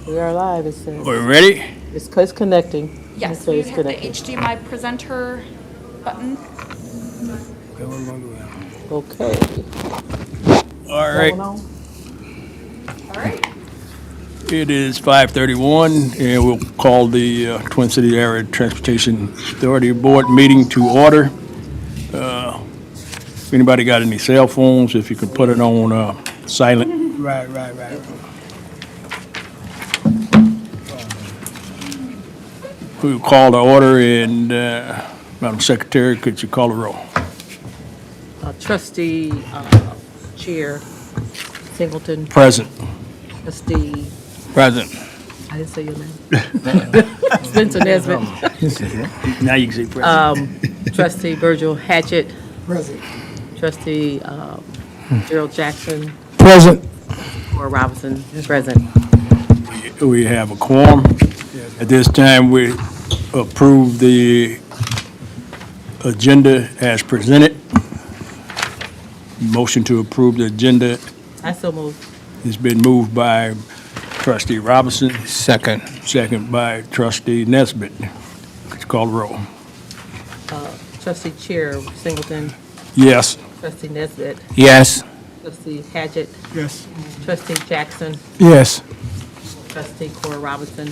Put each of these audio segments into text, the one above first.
We are live, it says. We're ready? It's connecting. Yes, So we it's have the connecting. HDMI presenter button. Okay. All That right. one on? All right. It is 5:31, and we'll call the Twin Cities Area Transportation Authority Board meeting to order. If anybody got any cell phones, if you could put it on silent. Right. We'll call the order, and Madam Secretary, could you call the roll? Trustee Chair Singleton, Present. trustee, Present. I didn't say your name. Spencer Nesbit, Now you can say present. trustee Virgil Hatchett, Present. trustee Gerald Jackson, Present. Cora Robinson, present. We have a quorum. At this time, we approve the agenda as presented. Motion to approve the agenda I so moved. has been moved by trustee Robinson, Second. second by trustee Nesbit. Could you call the roll? Trustee Chair Singleton, Yes. trustee Nesbit, Yes. trustee Hatchett, Yes. trustee Jackson, Yes. trustee Cora Robinson,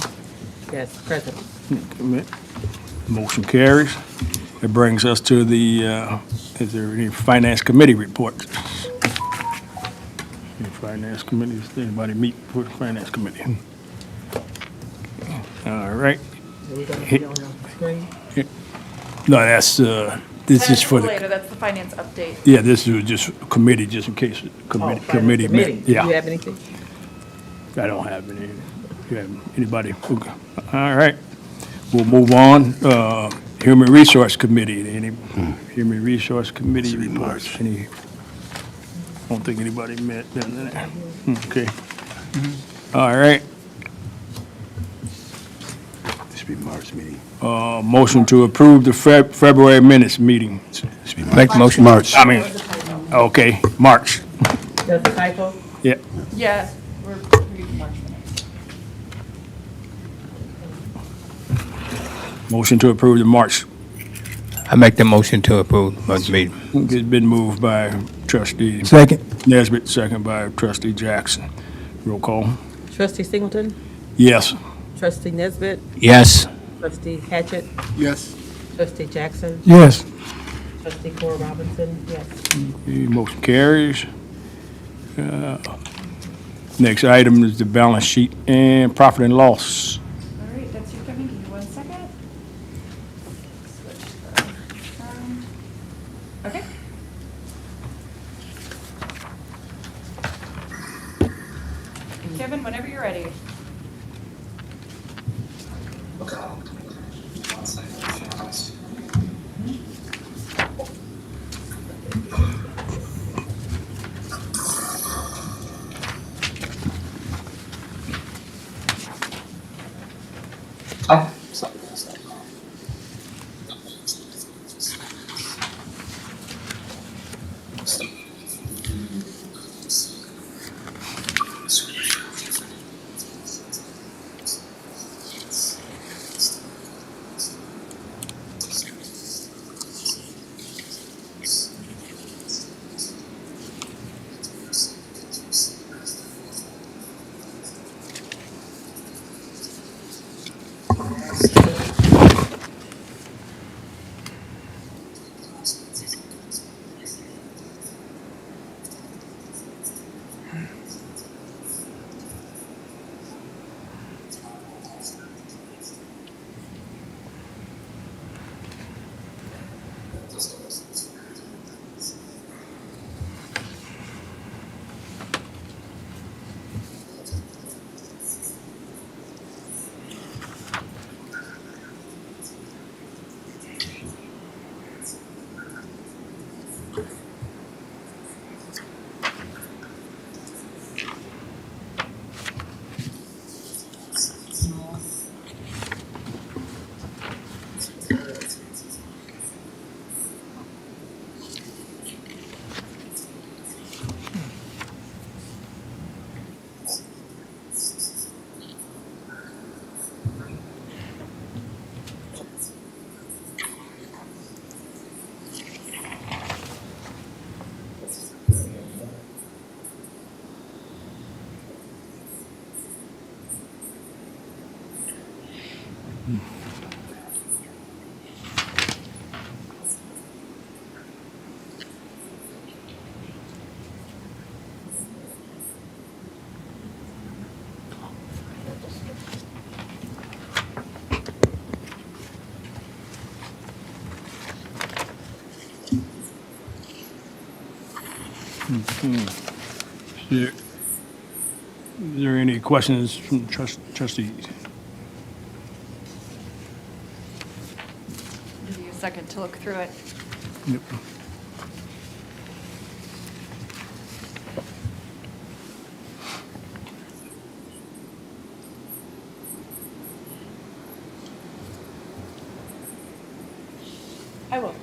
yes, present. Motion carries. It brings us to the, is there any finance committee reports? Any finance committees, anybody meet for the finance committee? All right. Are we gonna be on the screen? No, that's, this is for Later, the, that's the finance update. yeah, this is just committee, just in case, committee. Do you Yeah, have anything? I don't have any. You have anybody? Okay. All right. We'll move on. Human Resource Committee, any Human Resource Committee reports? Any? I don't think anybody met. Okay. All right. This be March meeting. Motion to approve the February minutes meeting. This be Make the motion. March. I mean, okay, March. That's a typo? Yeah. Yeah, we're reading March minutes. Motion to approve the March. I make the motion to approve the meeting. It's been moved by trustee Second. Nesbit, second by trustee Jackson. Roll call. Trustee Singleton, Yes. trustee Nesbit, Yes. trustee Hatchett, Yes. trustee Jackson, Yes. trustee Cora Robinson, yes. The motion carries. Next item is the balance sheet and profit and loss. All right, that's your coming. Give me 1 second. Switch around. Okay. Kevin, whenever you're ready. Is there any questions from trustees? Give you a second to look through it. Yep. I will.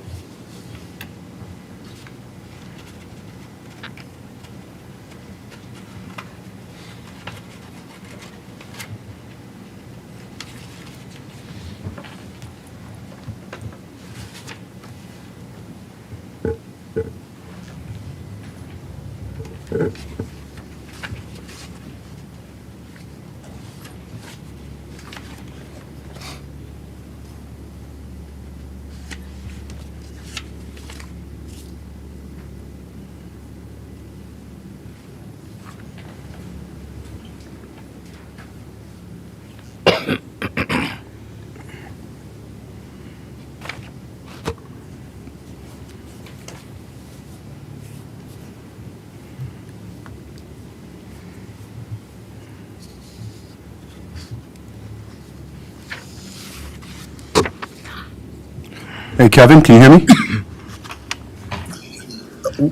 Hey, Kevin, can you hear me?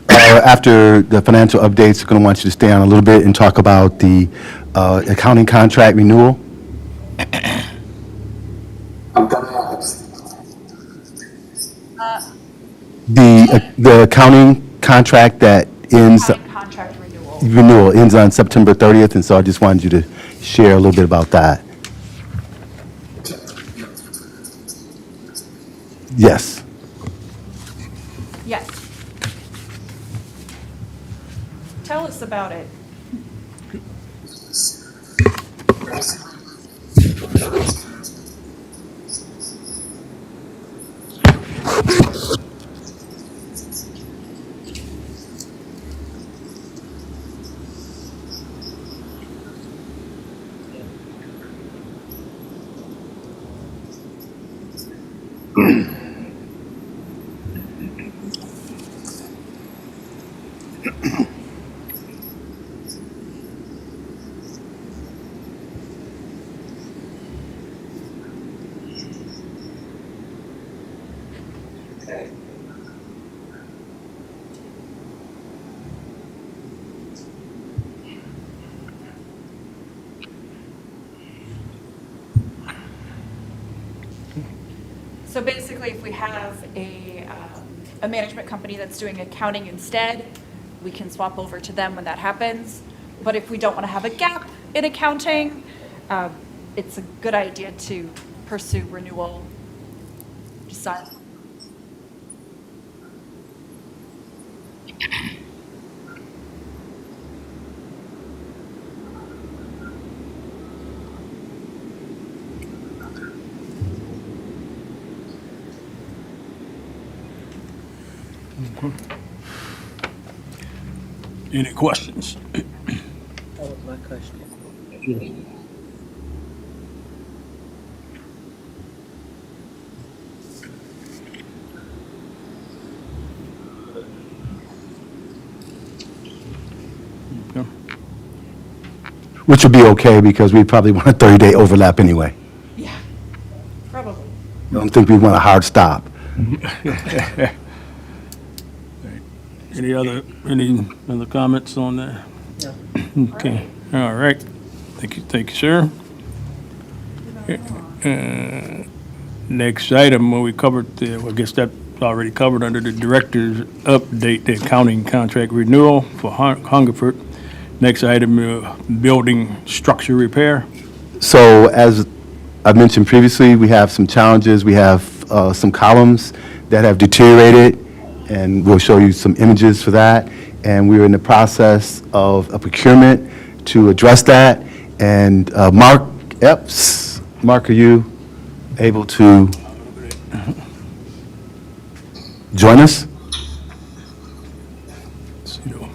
After the financial updates, I'm going to want you to stay on a little bit and talk about the accounting contract renewal. The accounting contract that ends, County contract renewal. renewal ends on September 30th, and so I just wanted you to share a little bit about that. Yes. Yes. Tell us about it. So basically, if we have a management company that's doing accounting instead, we can swap over to them when that happens. But if we don't want to have a gap in accounting, it's a good idea to pursue renewal. Decide. Any questions? That was my question. Okay. Which would be okay because we probably want a 30-day overlap anyway. Yeah, probably. I don't think we want a hard stop. Any other comments on that? No. Okay, all right. Thank you, sir. Next item, we covered, I guess that's already covered under the director's update, the accounting contract renewal for Hungerford. Next item, building structure repair. So as I mentioned previously, we have some challenges. We have some columns that have deteriorated, and we'll show you some images for that. And we're in the process of a procurement to address that. And Mark Epps, Mark, are you able to join us? You know,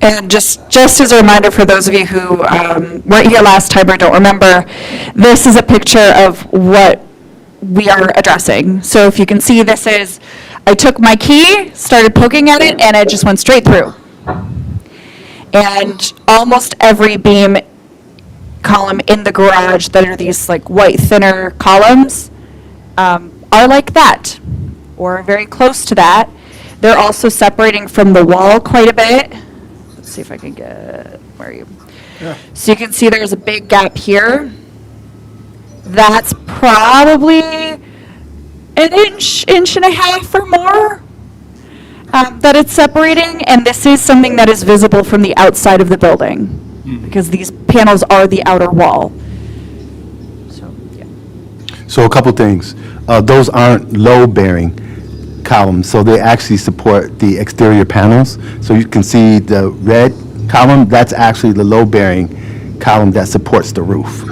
And just as a reminder for those of you who weren't here last time or don't remember, this is a picture of what we are addressing. So if you can see, this is, I took my key, started poking at it, and it just went straight through. And almost every beam column in the garage that are these like white thinner columns are like that, or very close to that. They're also separating from the wall quite a bit. Let's see if I can get, where are you? So you can see there's a big gap here. That's probably an inch, inch and a half or more that it's separating, and this is something that is visible from the outside of the building, because these panels are the outer wall. So, yeah. So a couple things. Those aren't load-bearing columns, so they actually support the exterior panels. So you can see the red column, that's actually the load-bearing column that supports the roof.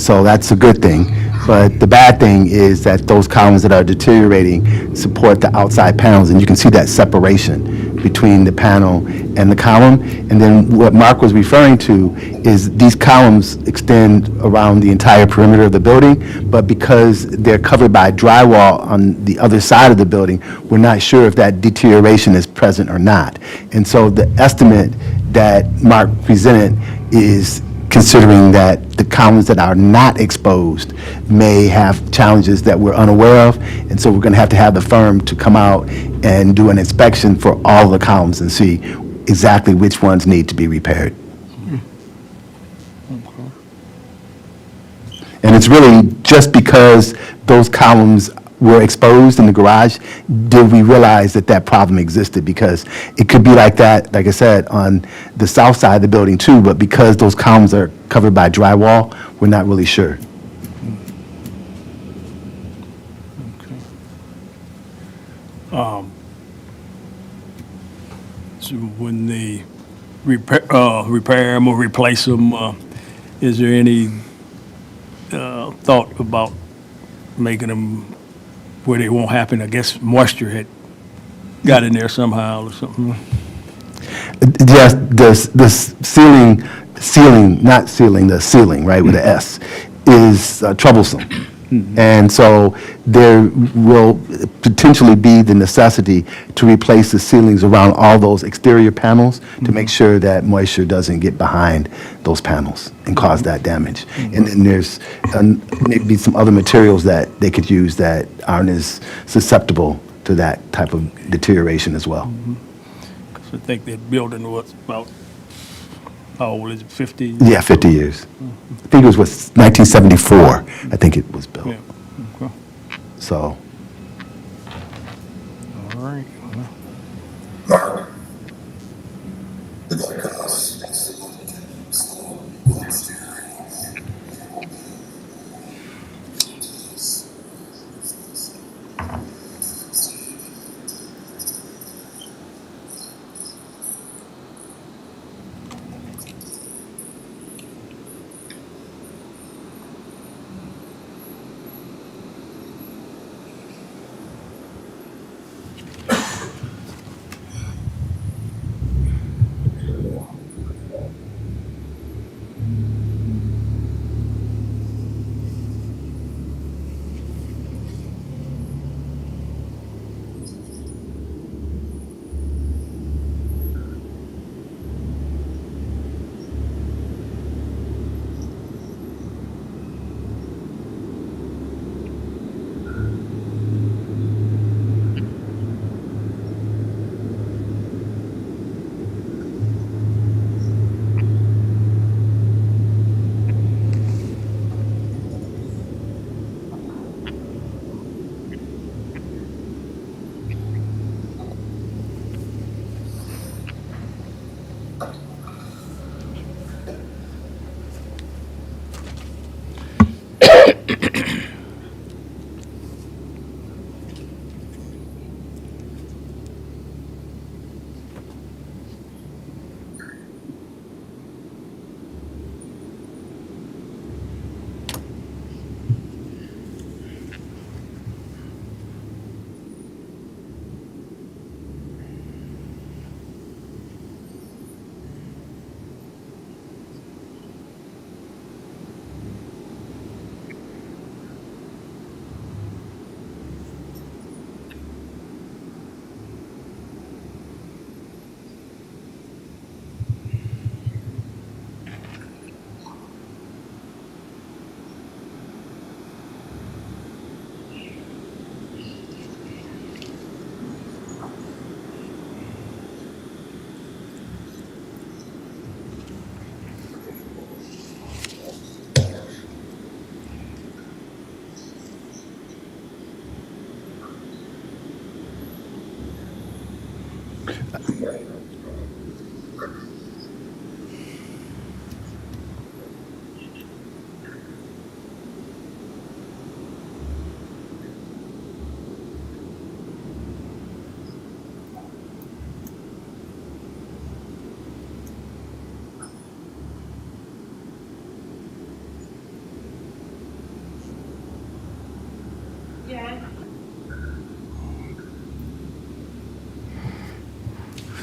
So that's a good thing. But the bad thing is that those columns that are deteriorating support the outside panels, and you can see that separation between the panel and the column. And then what Mark was referring to is these columns extend around the entire perimeter of the building, but because they're covered by drywall on the other side of the building, we're not sure if that deterioration is present or not. And so the estimate that Mark presented is considering that the columns that are not exposed may have challenges that we're unaware of, and so we're going to have the firm to come out and do an inspection for all the columns and see exactly which ones need to be repaired. And it's really just because those columns were exposed in the garage, did we realize that that problem existed? Because it could be like that, like I said, on the south side of the building too, but because those columns are covered by drywall, we're not really sure. So when they repair them or replace them, is there any thought about making them where they won't happen? I guess moisture had got in there somehow or something. Yes, the ceiling, right, with the S, is troublesome. And so there will potentially be the necessity to replace the ceilings around all those exterior panels to make sure that moisture doesn't get behind those panels and cause that damage. And then there's maybe some other materials that they could use that aren't as susceptible to that type of deterioration as well. Because I think that building was about, how old is it, 50? Yeah, 50 years. I think it was 1974, I think it was built. Yeah. Okay. So, All right.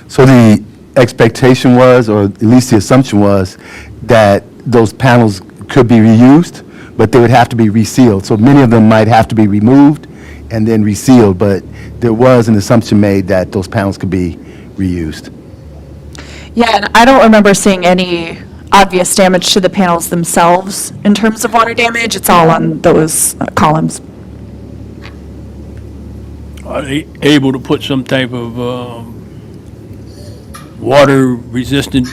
So the expectation was, or at least the assumption was, that those panels could be reused, but they would have to be resealed. So many of them might have to be removed and then resealed, but there was an assumption made that those panels could be reused. Yeah, and I don't remember seeing any obvious damage to the panels themselves in terms of water damage. It's all on those columns. Are they able to put some type of water-resistant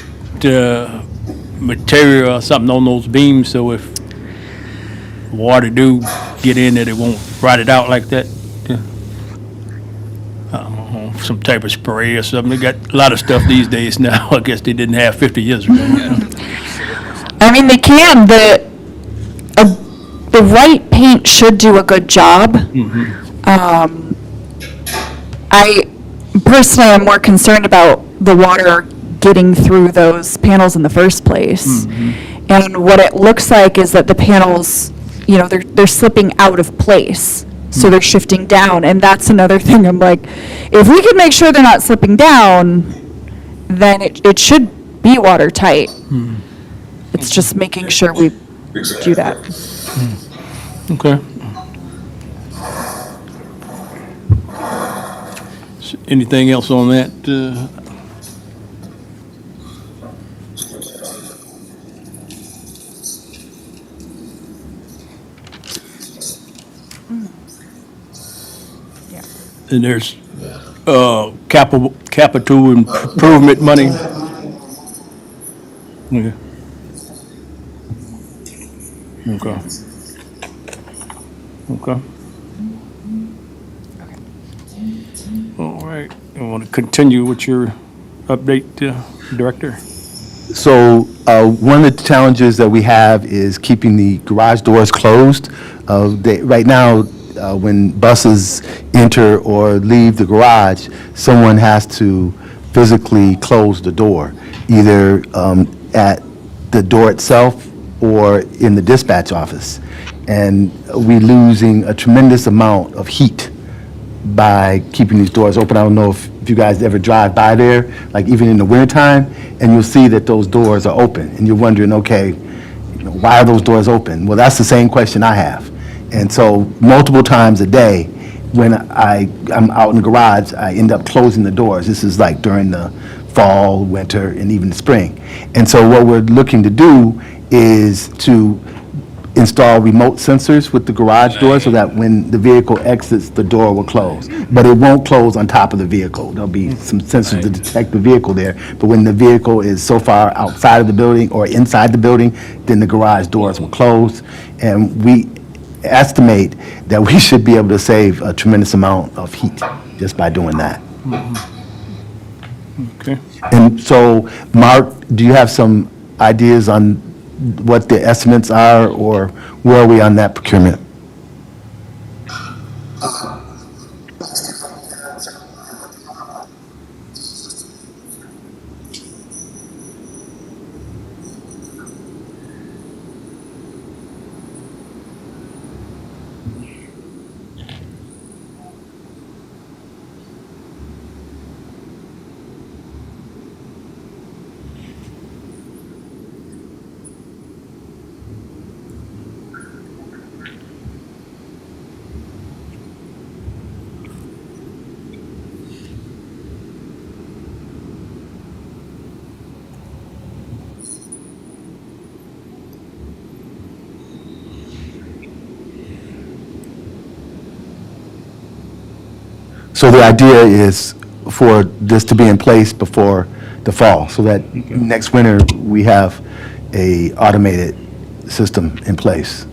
material or something on those beams, so if water do get in that it won't rot it out like that? I don't know, some type of spray or something. They got a lot of stuff these days now, I guess they didn't have 50 years ago. I mean, they can. The right paint should do a good job. I personally am more concerned about the water getting through those panels in the first place. And what it looks like is that the panels, you know, they're slipping out of place. So they're shifting down, and that's another thing. I'm like, if we can make sure they're not slipping down, then it should be watertight. It's just making sure we do that. Okay. Anything else on that? And there's capital improvement money. Yeah. Okay. Okay. All right. I want to continue with your update, Director. So one of the challenges that we have is keeping the garage doors closed. Right now, when buses enter or leave the garage, someone has to physically close the door, either at the door itself or in the dispatch office. And we're losing a tremendous amount of heat by keeping these doors open. I don't know if you guys ever drive by there, like even in the wintertime, and you'll see that those doors are open, and you're wondering, okay, you know, why are those doors open? Well, that's the same question I have. And so multiple times a day, when I'm out in the garage, I end up closing the doors. This is like during the fall, winter, and even the spring. And so what we're looking to do is to install remote sensors with the garage door so that when the vehicle exits, the door will close. But it won't close on top of the vehicle. There'll be some sensors to detect the vehicle there. But when the vehicle is so far outside of the building or inside the building, then the garage doors will close. And we estimate that we should be able to save a tremendous amount of heat just by doing that. Okay. And so, Mark, do you have some ideas on what the estimates are, or where are we on that procurement? So the idea is for this to be in place before the fall, so that next winter, we have a automated system in place.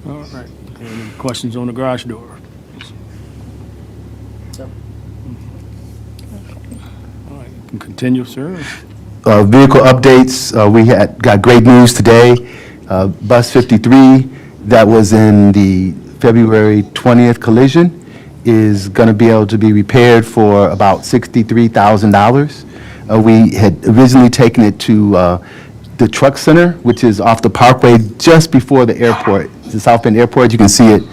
All right. Any questions on the garage door? can continue, sir. Vehicle updates, we got great news today. Bus 53 that was in the February 20th collision is going to be able to be repaired for about $63,000. We had originally taken it to the truck center, which is off the Parkway just before the airport, the South Bend Airport. You can see it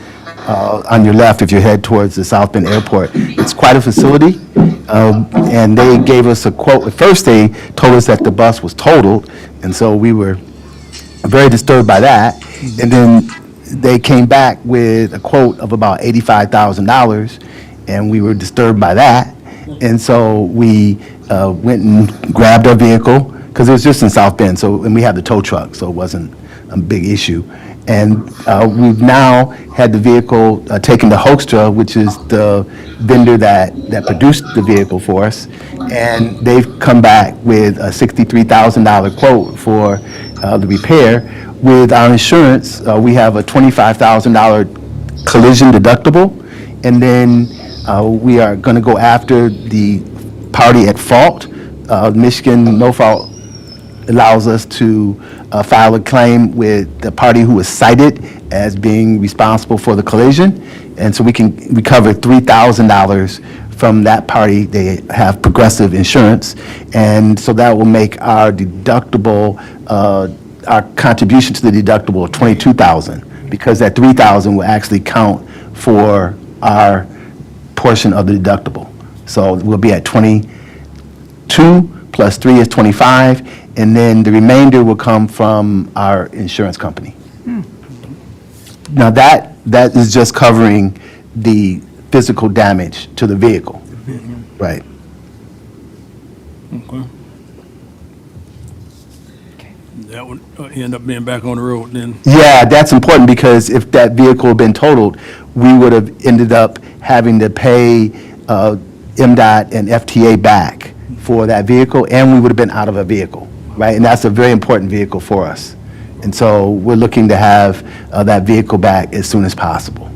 on your left if you head towards the South Bend Airport. It's quite a facility, and they gave us a quote. At first, they told us that the bus was totaled, and so we were very disturbed by that. And then they came back with a quote of about $85,000, and we were disturbed by that. And so we went and grabbed our vehicle, because it was just in South Bend, and we had the tow truck, so it wasn't a big issue. And we've now had the vehicle taken to Hoekstra, which is the vendor that produced the vehicle for us, and they've come back with a $63,000 quote for the repair. With our insurance, we have a $25,000 collision deductible, and then we are going to go after the party at fault. Michigan No Fault allows us to file a claim with the party who was cited as being responsible for the collision, and so we can recover $3,000 from that party. They have Progressive Insurance, and so that will make our deductible, our contribution to the deductible $22,000, because that $3,000 will actually count for our portion of the deductible. So we'll be at 22 plus 3 is 25, and then the remainder will come from our insurance company. Now that is just covering the physical damage to the vehicle. Right. Okay. That would end up being back on the road then. Yeah, that's important, because if that vehicle had been totaled, we would have ended up having to pay MDOT and FTA back for that vehicle, and we would have been out of a vehicle, right? And that's a very important vehicle for us. And so we're looking to have that vehicle back as soon as possible.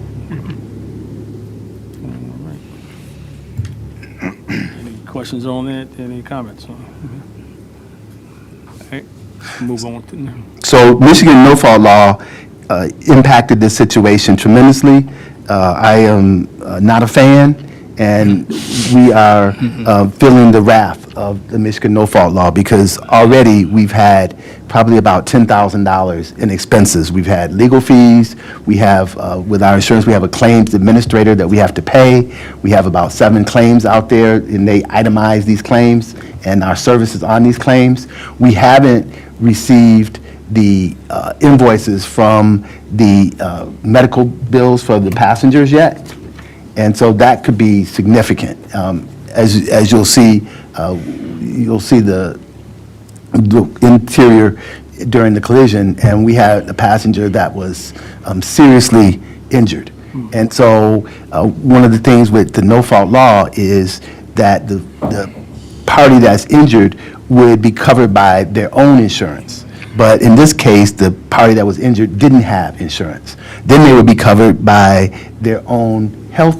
Any questions on that? Any comments? All right, move on to. So Michigan No Fault Law impacted this situation tremendously. I am not a fan, and we are feeling the wrath of the Michigan No Fault Law, because already we've had probably about $10,000 in expenses. We've had legal fees. We have, with our insurance, we have a claims administrator that we have to pay. We have about 7 claims out there, and they itemize these claims and our services on these claims. We haven't received the invoices from the medical bills for the passengers yet, and so that could be significant. As you'll see the interior during the collision, and we had a passenger that was seriously injured. And so one of the things with the no-fault law is that the party that's injured would be covered by their own insurance. But in this case, the party that was injured didn't have insurance. Then they would be covered by their own health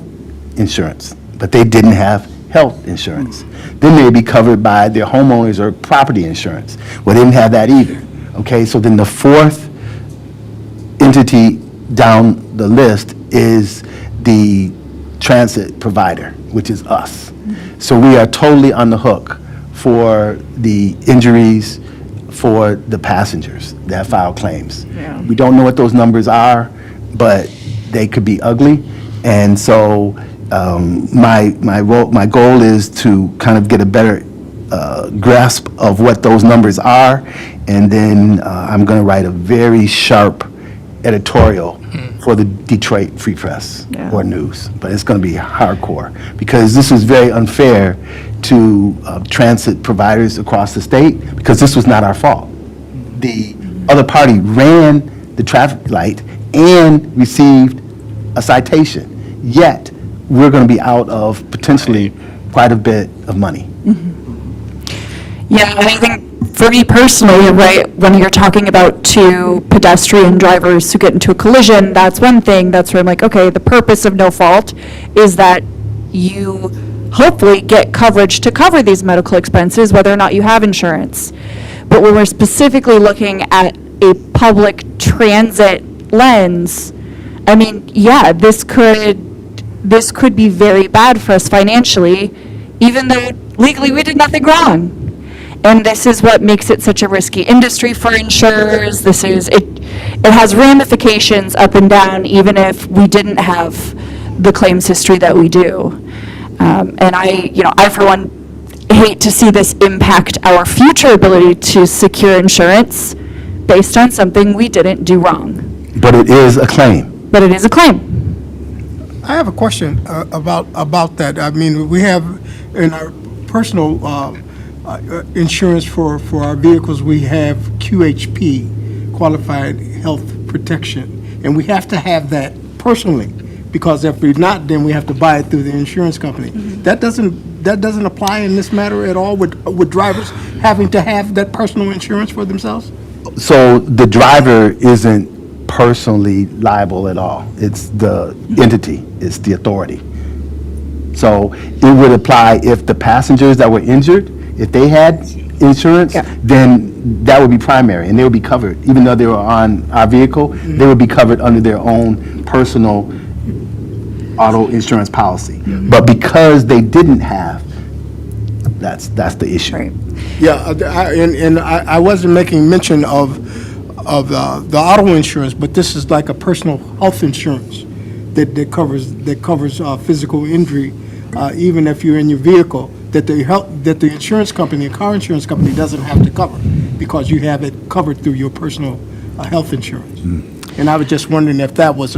insurance, but they didn't have health insurance. Then they would be covered by their homeowners or property insurance. Well, they didn't have that either. Okay, so then the fourth entity down the list is the transit provider, which is us. So we are totally on the hook for the injuries for the passengers that file claims. Yeah. We don't know what those numbers are, but they could be ugly. And so my goal is to kind of get a better grasp of what those numbers are, and then I'm going to write a very sharp editorial for the Detroit Free Press or News. But it's going to be hardcore, because this is very unfair to transit providers across the state, because this was not our fault. The other party ran the traffic light and received a citation, yet we're going to be out of potentially quite a bit of money. Yeah, and I think for me personally, right, when you're talking about 2 pedestrian drivers who get into a collision, that's one thing. That's where I'm like, okay, the purpose of no fault is that you hopefully get coverage to cover these medical expenses, whether or not you have insurance. But when we're specifically looking at a public transit lens, I mean, yeah, this could be very bad for us financially, even though legally we did nothing wrong. And this is what makes it such a risky industry for insurers. It has ramifications up and down, even if we didn't have the claims history that we do. And I for one hate to see this impact our future ability to secure insurance based on something we didn't do wrong. But it is a claim. But it is a claim. I have a question about that. I mean, we have in our personal insurance for our vehicles, we have QHP, Qualified Health Protection, and we have to have that personally, because if we're not, then we have to buy it through the insurance company. That doesn't apply in this matter at all with drivers having to have that personal insurance for themselves? So the driver isn't personally liable at all. It's the entity, it's the authority. So it would apply if the passengers that were injured, if they had insurance, then that would be primary, and they would be covered. Even though they were on our vehicle, they would be covered under their own personal auto insurance policy. But because they didn't have, that's the issue. Right. Yeah, I wasn't making mention of the auto insurance, but this is like a personal health insurance that covers physical injury, even if you're in your vehicle, that the insurance company, the car insurance company, doesn't have to cover because you have it covered through your personal health insurance. And I was just wondering if that was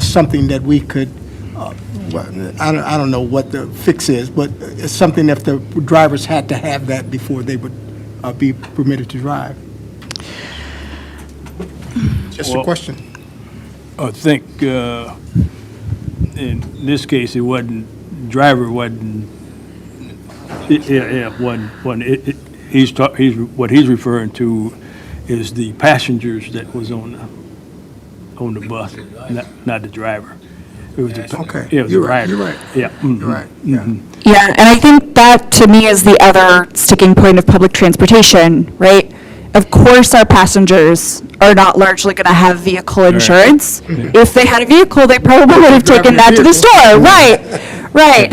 something that we could. I don't know what the fix is, but it's something if the drivers had to have that before they would be permitted to drive. Just a Well, question. I think in this case, it wasn't, driver wasn't, what he's referring to is the passengers that was on the bus, not the driver. It was the, Okay. it was the You're right, rider. you're right. Yeah. You're right, yeah. Yeah, and I think that, to me, is the other sticking point of public transportation, right? Of course, our passengers are not largely going to have vehicle insurance. If they had a vehicle, they probably would have taken that to the store. Right.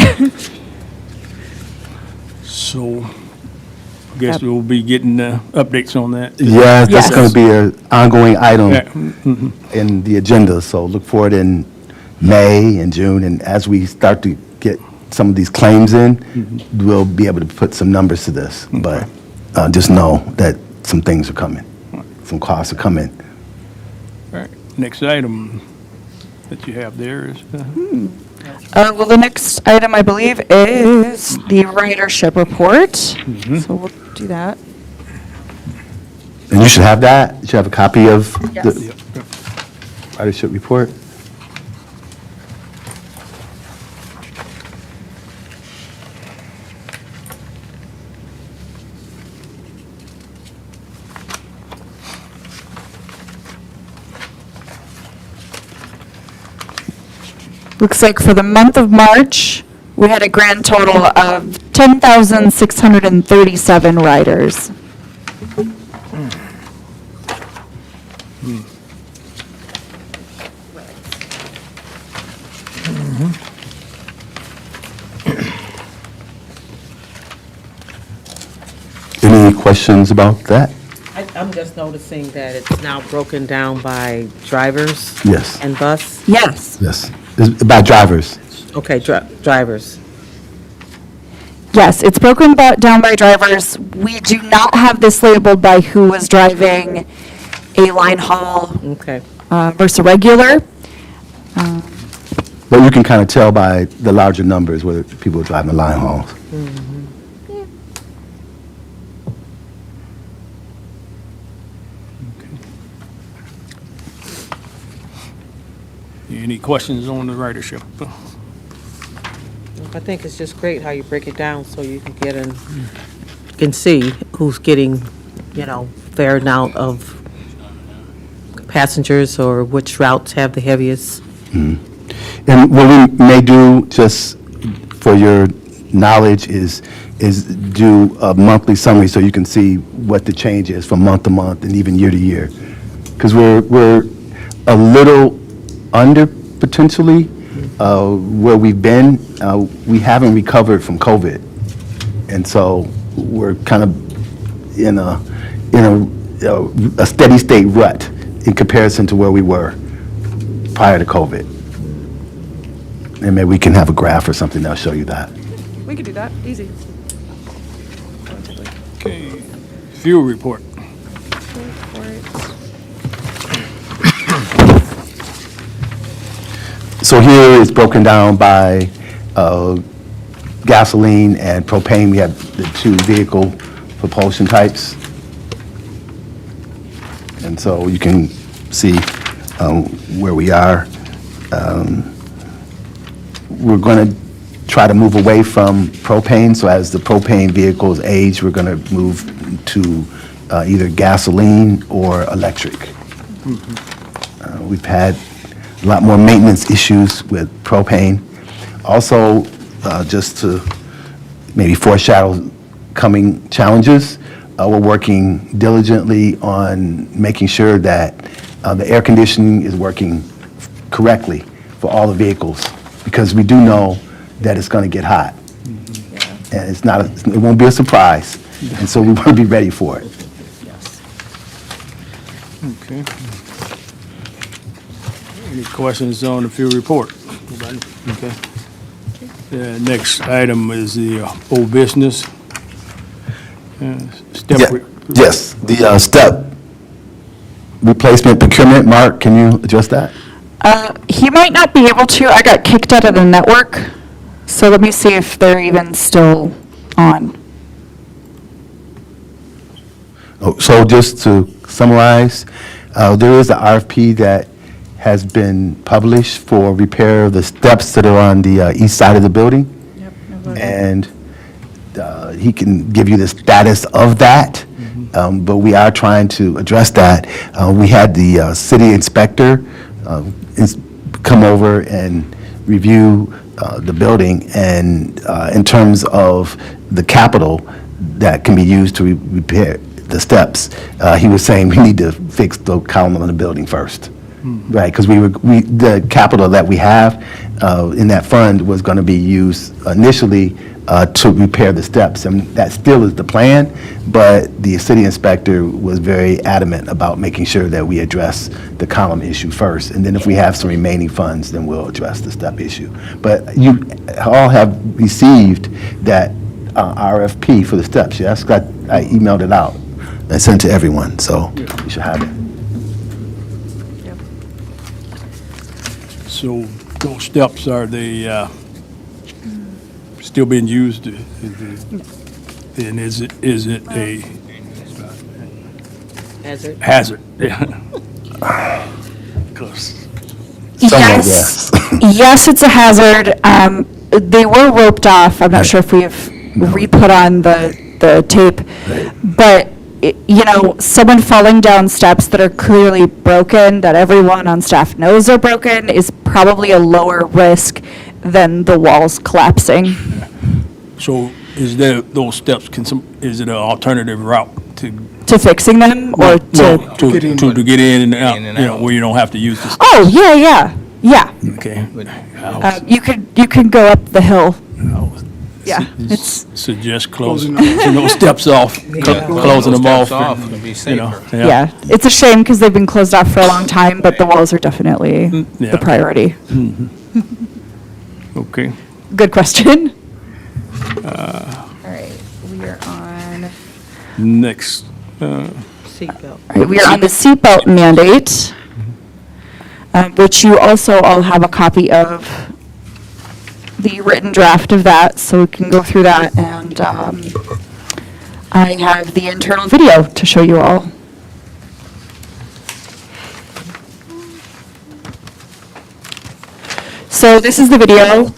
So, I guess we'll be getting updates on that. Yeah, that's Yes. going to be an ongoing item Yeah. in the agenda, so look for it in May and June, and as we start to get some of these claims in, we'll be able to put some numbers to this, but just know that some things are coming, some costs are coming. All right. Next item that you have there is, Well, the next item, I believe, is the ridership report. So we'll do that. And you should have that, you should have a copy of Yes. the ridership report. Looks like for the month of March, we had a grand total of 10,637 riders. Any questions about that? I'm just noticing that it's now broken down by drivers Yes, and bus. Yes. yes, it's by drivers. Okay, drivers. Yes, it's broken down by drivers. We do not have this labeled by who was driving a line haul Okay. versus a regular. But you can kind of tell by the larger numbers whether people are driving the line hauls. any questions on the ridership? I think it's just great how you break it down so you can can see who's getting, fair amount of passengers or which routes have the heaviest. And what we may do, just for your knowledge is do a monthly summary so you can see what the change is from month to month and even year to year. Because we're a little under potentially where we've been. We haven't recovered from COVID. And so we're kind of in a steady state rut in comparison to where we were prior to COVID. And maybe we can have a graph or something that'll show you that. We could do that, easy. Okay. Fuel report. So here it's broken down by gasoline and propane. We have the two vehicle propulsion types. And so you can see where we are. We're going to try to move away from propane. So as the propane vehicles age, we're going to move to either gasoline or electric. We've had a lot more maintenance issues with propane. Also, just to maybe foreshadow coming challenges, we're working diligently on making sure that the air conditioning is working correctly for all the vehicles, because we do know that it's going to get hot. And it's not, it won't be a surprise. And so we want to be ready for it. Okay. Any questions on the fuel report? Nobody? Okay. The next item is the old business. Step Yeah, yes, the step replacement procurement. Mark, can you address that? He might not be able to. I got kicked out of the network, so let me see if they're even still on. Oh, so just to summarize, there is an RFP that has been published for repair of the steps that are on the east side of the building. And he can give you the status of that, but we are trying to address that. We had the city inspector come over and review the building, and in terms of the capital that can be used to repair the steps, he was saying we need to fix the column on the building first. Right, because the capital that we have in that fund was going to be used initially to repair the steps, and that still is the plan, but the city inspector was very adamant about making sure that we address the column issue first, and then if we have some remaining funds, then we'll address the step issue. But you all have received that RFP for the steps, yes? I emailed it out. I sent it to everyone, so you should have it. So those steps, are they still being used? And is it a hazard? Yeah. 'Cause Yes, yes, it's a hazard. They were roped off. I'm not sure if we've re-put on the tape, but someone falling down steps that are clearly broken, that everyone on staff knows are broken, is probably a lower risk than the walls collapsing. So is there, those steps, is it an alternative route To fixing them, or to? to get in and out, where you don't have to use the steps? Oh, yeah. Okay. You can go up the hill. Yeah, it's, Suggest closing those steps off, closing them off. Off would be safer. yeah, it's a shame because they've been closed off for a long time, but the walls are definitely Yeah. the priority. Okay. Good question. All right, we are on. Next, Seatbelt. All right, we are on the seatbelt mandate, which you also all have a copy of the written draft of that, so we can go through that, and I have the internal video to show you all. So this is the video.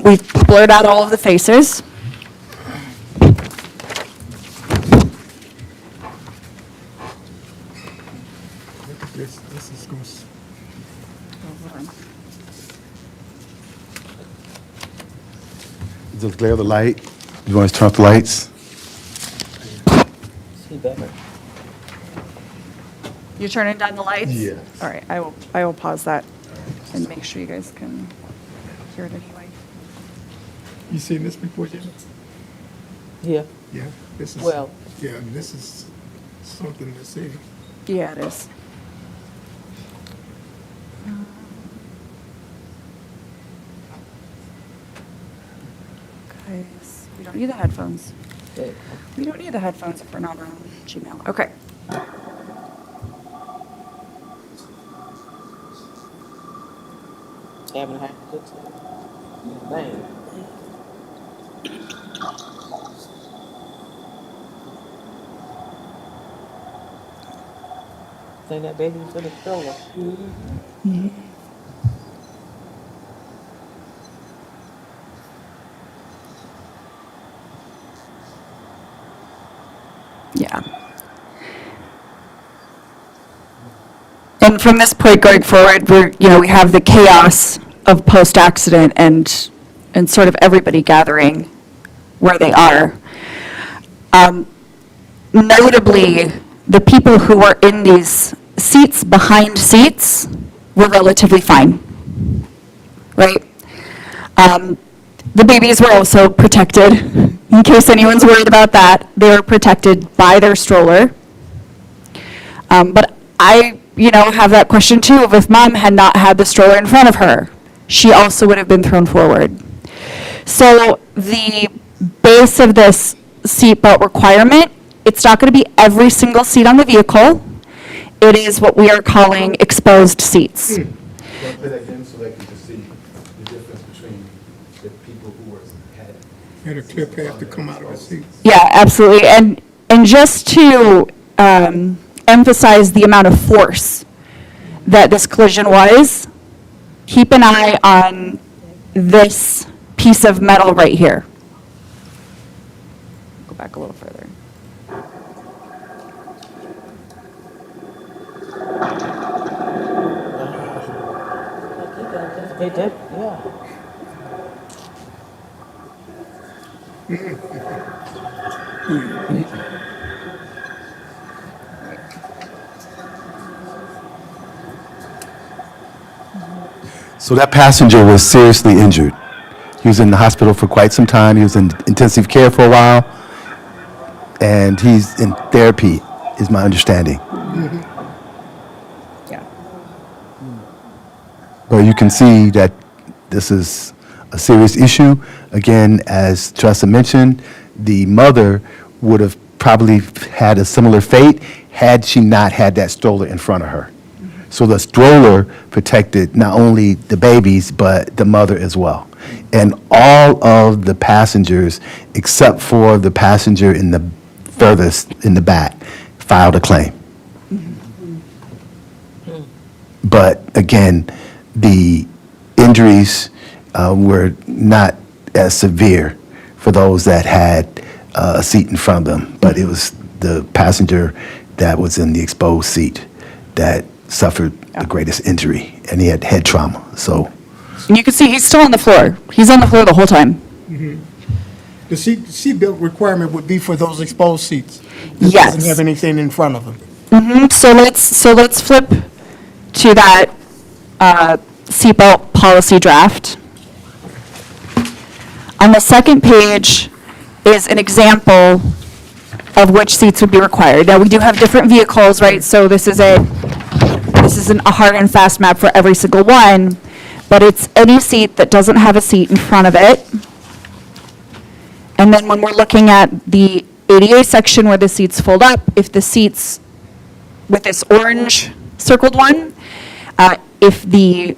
We've blurred out all of the faces. The glare of the light. You want to turn off the lights? See better. You're turning down the lights? Yes. All right, I will pause that and make sure you guys can hear it anyway. You seen this before, Jim? Yeah, Yeah, this is. well, Yeah, this is something to see. Yeah, it is. Guys, we don't need the headphones. okay. We don't need the headphones if we're not on Gmail. Okay. Having had a good time. Yeah, man. Think that baby's in a stroller. Yeah. And from this point going forward, we have the chaos of post-accident and sort of everybody gathering where they are. Notably, the people who were in these seats behind seats were relatively fine, right? The babies were also protected. In case anyone's worried about that, they were protected by their stroller. But I, have that question too of if mom had not had the stroller in front of her, she also would have been thrown forward. So the base of this seatbelt requirement, it's not going to be every single seat on the vehicle. It is what we are calling exposed seats. Play that again so they can just see the difference between the people who Had a clear path to come out of the seat. Yeah, absolutely. And just to emphasize the amount of force that this collision was, keep an eye on this piece of metal right here. Go back a little further. They did, yeah. So that passenger was seriously injured. He was in the hospital for quite some time. He was in intensive care for a while, and he's in therapy, is my understanding. Yeah. But you can see that this is a serious issue. Again, as Teresa mentioned, the mother would have probably had a similar fate had she not had that stroller in front of her. So the stroller protected not only the babies, but the mother as well. And all of the passengers, except for the passenger in the furthest in the back, filed a claim. But again, the injuries were not as severe for those that had a seat in front of them. But it was the passenger that was in the exposed seat that suffered the greatest injury, and he had head trauma. So And you can see he's still on the floor. He's on the floor the whole time. The seatbelt requirement would be for those exposed seats. That Yes. doesn't have anything in front of them. So let's flip to that seatbelt policy draft. On the second page is an example of which seats would be required. Now, we do have different vehicles, right? So this isn't a hard and fast map for every single one, but it's any seat that doesn't have a seat in front of it. And then when we're looking at the ADA section where the seats fold up, if the seats with this orange circled one, if the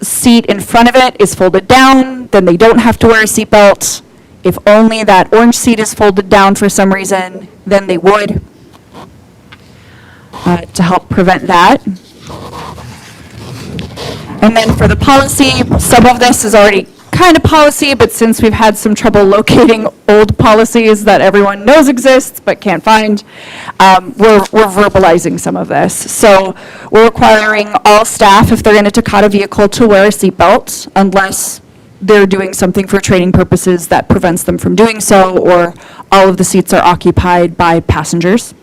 seat in front of it is folded down, then they don't have to wear a seatbelt. If only that orange seat is folded down for some reason, then they would, to help prevent that. And then for the policy, some of this is already kind of policy, but since we've had some trouble locating old policies that everyone knows exist but can't find, we're verbalizing some of this. So we're requiring all staff, if they're in a Takata vehicle, to wear a seatbelt unless they're doing something for training purposes that prevents them from doing so, or all of the seats are occupied by passengers.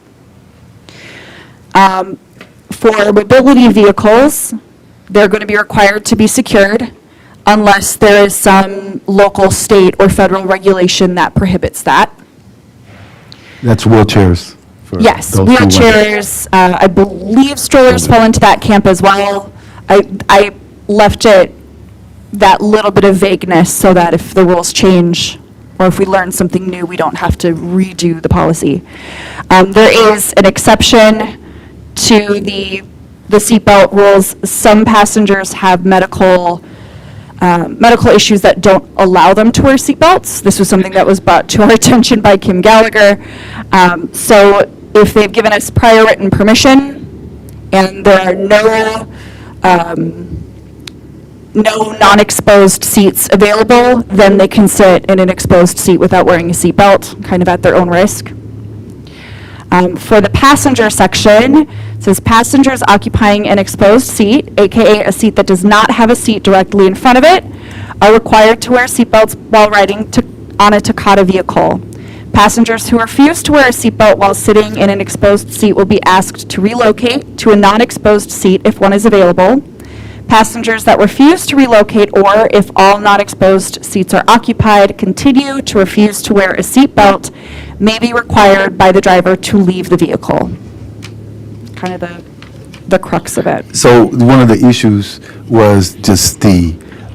For mobility vehicles, they're going to be required to be secured unless there is some local, state, or federal regulation that prohibits that. That's wheelchairs. for Yes, those who want it. wheelchairs, I believe strollers fall into that camp as well. I left it that little bit of vagueness so that if the rules change or if we learn something new, we don't have to redo the policy. There is an exception to the seatbelt rules. Some passengers have medical issues that don't allow them to wear seatbelts. This was something that was brought to our attention by Kim Gallagher. So if they've given us prior written permission and there are no non-exposed seats available, then they can sit in an exposed seat without wearing a seatbelt, kind of at their own risk. For the passenger section, it says passengers occupying an exposed seat, AKA a seat that does not have a seat directly in front of it, are required to wear seatbelts while riding on a Takata vehicle. Passengers who refuse to wear a seatbelt while sitting in an exposed seat will be asked to relocate to a non-exposed seat if one is available. Passengers that refuse to relocate, or if all non-exposed seats are occupied, continue to refuse to wear a seatbelt, may be required by the driver to leave the vehicle. Kind of the crux of it. So one of the issues was just the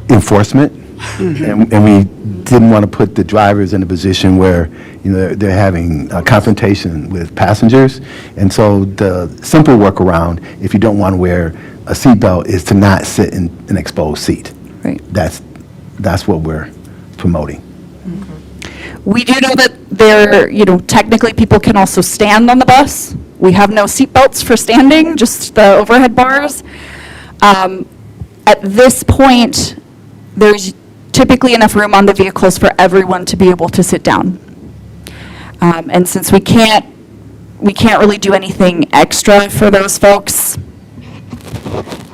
enforcement, and we didn't want to put the drivers in a position where, you know, they're having a confrontation with passengers. And so the simple workaround, if you don't want to wear a seatbelt, is to not sit in an exposed seat. Right. That's what we're promoting. We do know that technically people can also stand on the bus. We have no seatbelts for standing, just the overhead bars. At this point, there's typically enough room on the vehicles for everyone to be able to sit down. And since we can't really do anything extra for those folks,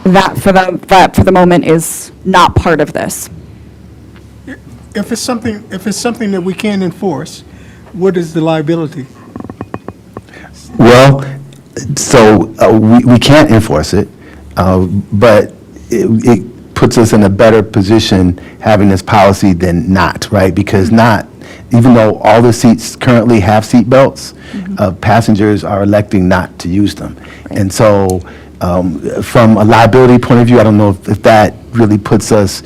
that for the moment is not part of this. If it's something that we can't enforce, what is the liability? Well, so we can't enforce it, but it puts us in a better position having this policy than not, right? Because even though all the seats currently have seat belts, passengers are electing not to use them. And so from a liability point of view, I don't know if that really puts us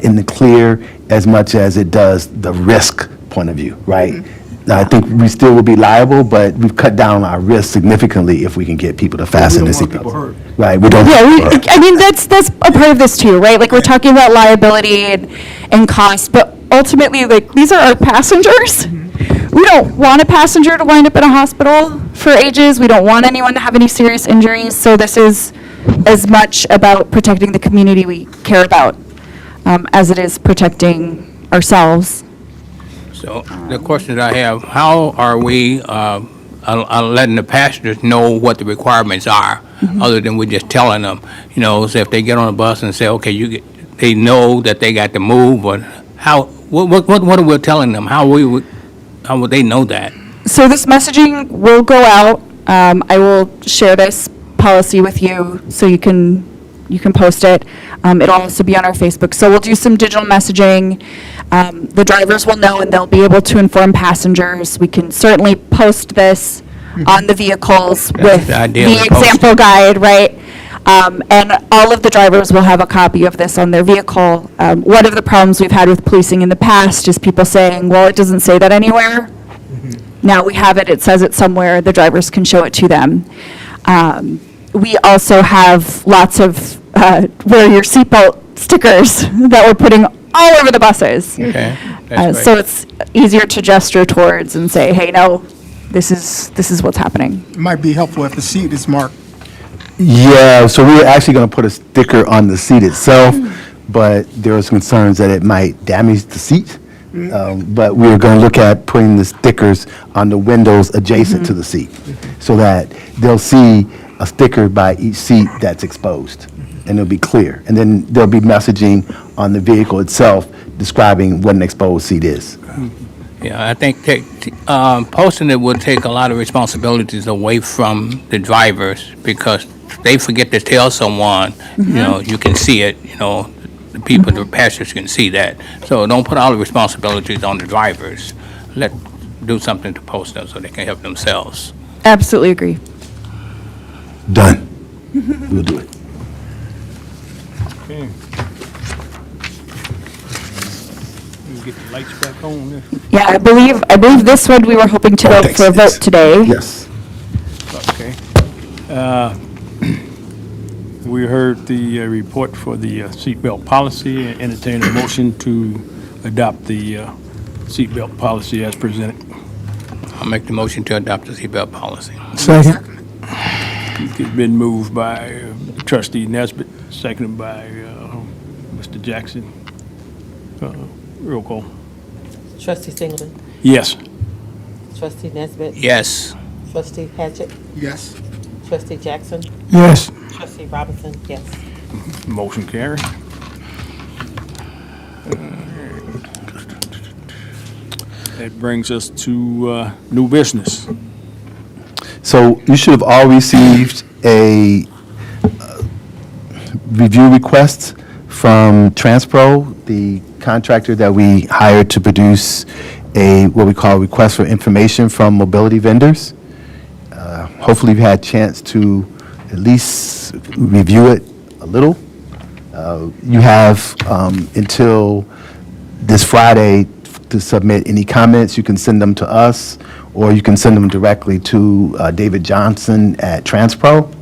in the clear as much as it does the risk point of view, right? Now, I think we still will be liable, but we've cut down our risk significantly if we can get people to fasten their seatbelts. Right, we don't. I mean, that's a part of this too, right? Like, we're talking about liability and cost, but ultimately, like, these are our passengers. We don't want a passenger to wind up in a hospital for ages. We don't want anyone to have any serious injuries. So this is as much about protecting the community we care about as it is protecting ourselves. So the question that I have, how are we letting the passengers know what the requirements are, other than we just telling them? You know, so if they get on a bus and say, okay, they know that they got to move, or what are we telling them? How would they know that? So this messaging will go out. I will share this policy with you so you can post it. It'll also be on our Facebook. So we'll do some digital messaging. The drivers will know and they'll be able to inform passengers. We can certainly post this on the vehicles with the idea, the we post example guide, right? And all of the drivers will have a copy of this on their vehicle. One of the problems we've had with policing in the past is people saying, well, it doesn't say that anywhere. Now we have it, it says it somewhere, the drivers can show it to them. We also have lots of wear your seatbelt stickers that we're putting all over the buses. Okay, that's So great. it's easier to gesture towards and say, hey, no, this is what's happening. It might be helpful if the seat is marked. Yeah, so we're actually going to put a sticker on the seat itself, but there are some concerns that it might damage the seat. But we're going to look at putting the stickers on the windows adjacent to the seat, so that they'll see a sticker by each seat that's exposed, and it'll be clear. And then there'll be messaging on the vehicle itself describing what an exposed seat is. Yeah, I think posting it would take a lot of responsibilities away from the drivers because they forget to tell someone, you can see it, the people, the passengers can see that. So don't put all the responsibilities on the drivers. Do something to post them so they can help themselves. Absolutely agree. Done. We'll do it. Okay. We'll get the lights back on there. Yeah, I believe this one we were hoping to go Thanks. for a vote today. Yes. Okay. We heard the report for the seatbelt policy and entertain a motion to adopt the seatbelt policy as presented. I'll make the motion to adopt the seatbelt policy. Second. It's been moved by trustee Nesbitt, seconded by Mr. Jackson. Roll call. Trustee Singleton, Yes. trustee Nesbitt, Yes. trustee Hatchett, Yes. trustee Jackson, Yes. trustee Robinson, yes. Motion carried. That brings us to new business. So you should have all received a review request from Transpro, the contractor that we hired to produce what we call a request for information from mobility vendors. Hopefully you've had a chance to at least review it a little. You have until this Friday to submit any comments. You can send them to us, or you can send them directly to David Johnson at Transpro.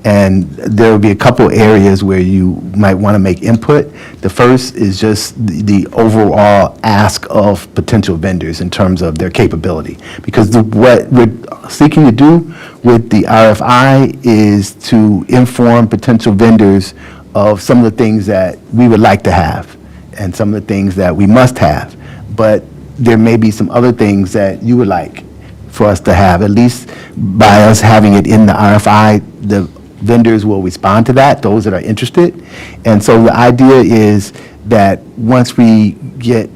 And there will be a couple areas where you might want to make input. The first is just the overall ask of potential vendors in terms of their capability. Because what we're seeking to do with the RFI is to inform potential vendors of some of the things that we would like to have and some of the things that we must have. But there may be some other things that you would like for us to have, at least by us having it in the RFI, the vendors will respond to that, those that are interested. And so the idea is that once we get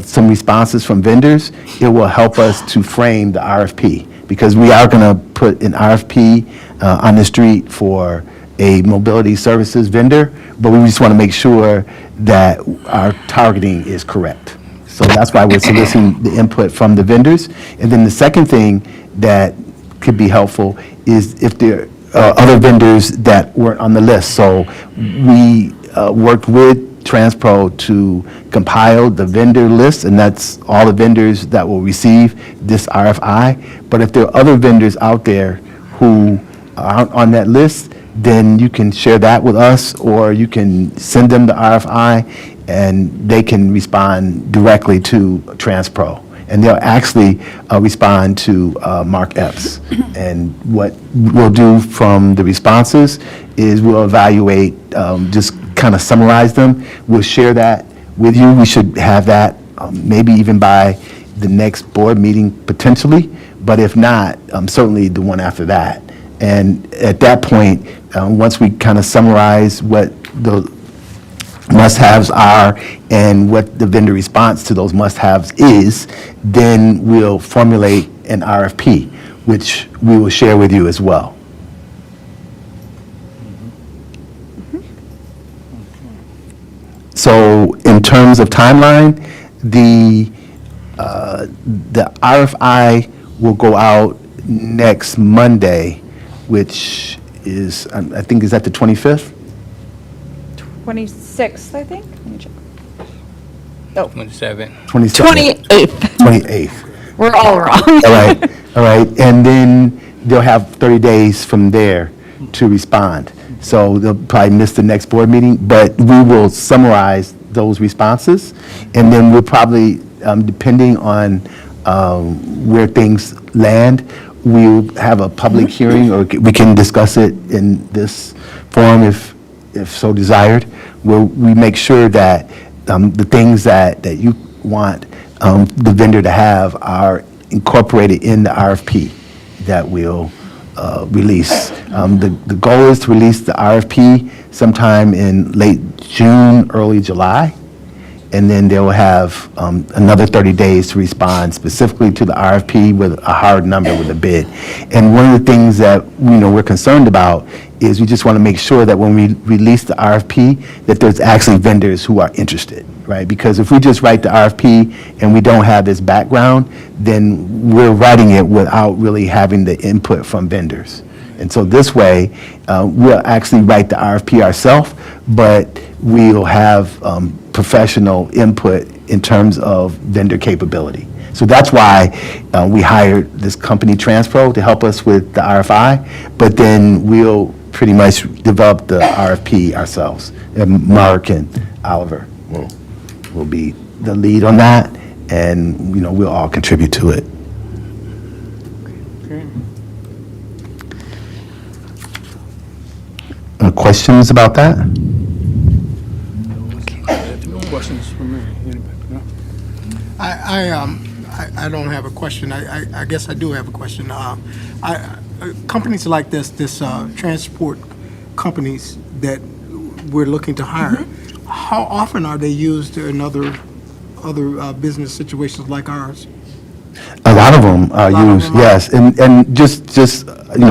some responses from vendors, it will help us to frame the RFP, because we are going to put an RFP on the street for a mobility services vendor, but we just want to make sure that our targeting is correct. So that's why we're soliciting the input from the vendors. And then the second thing that could be helpful is if there are other vendors that weren't on the list. So we worked with Transpro to compile the vendor list, and that's all the vendors that will receive this RFI. But if there are other vendors out there who aren't on that list, then you can share that with us, or you can send them the RFI, and they can respond directly to Transpro. And they'll actually respond to Mark Epps. And what we'll do from the responses is we'll evaluate, just kind of summarize them. We'll share that with you. We should have that maybe even by the next board meeting potentially, but if not, certainly the one after that. And at that point, once we kind of summarize what the must-haves are and what the vendor response to those must-haves is, then we'll formulate an RFP, which we will share with you as well. So in terms of timeline, the RFI will go out next Monday, which is, I think, is that the 25th? 26th, I think. Let me check. Oh, 27. 27th. 28th. 28th. We're all wrong. All right. And then they'll have 30 days from there to respond. So they'll probably miss the next board meeting, but we will summarize those responses. And then we'll probably, depending on where things land, we'll have a public hearing, or we can discuss it in this forum if so desired, where we make sure that the things that you want the vendor to have are incorporated in the RFP that we'll release. The goal is to release the RFP sometime in late June, early July, and then they will have another 30 days to respond specifically to the RFP with a hard number with a bid. And one of the things that, we're concerned about is we just want to make sure that when we release the RFP, that there's actually vendors who are interested, right? Because if we just write the RFP and we don't have this background, then we're writing it without really having the input from vendors. And so this way, we'll actually write the RFP ourselves, but we'll have professional input in terms of vendor capability. So that's why we hired this company, Transpro, to help us with the RFI, but then we'll pretty much develop the RFP ourselves. And Mark and Oliver will be the lead on that, and, we'll all contribute to it. Questions about that? No questions from me. Anybody? No? I don't have a question. I guess I do have a question. Companies like this transport companies that we're looking to hire, how often are they used in other business situations like ours? A lot of them are A lot of used, them are. yes. And just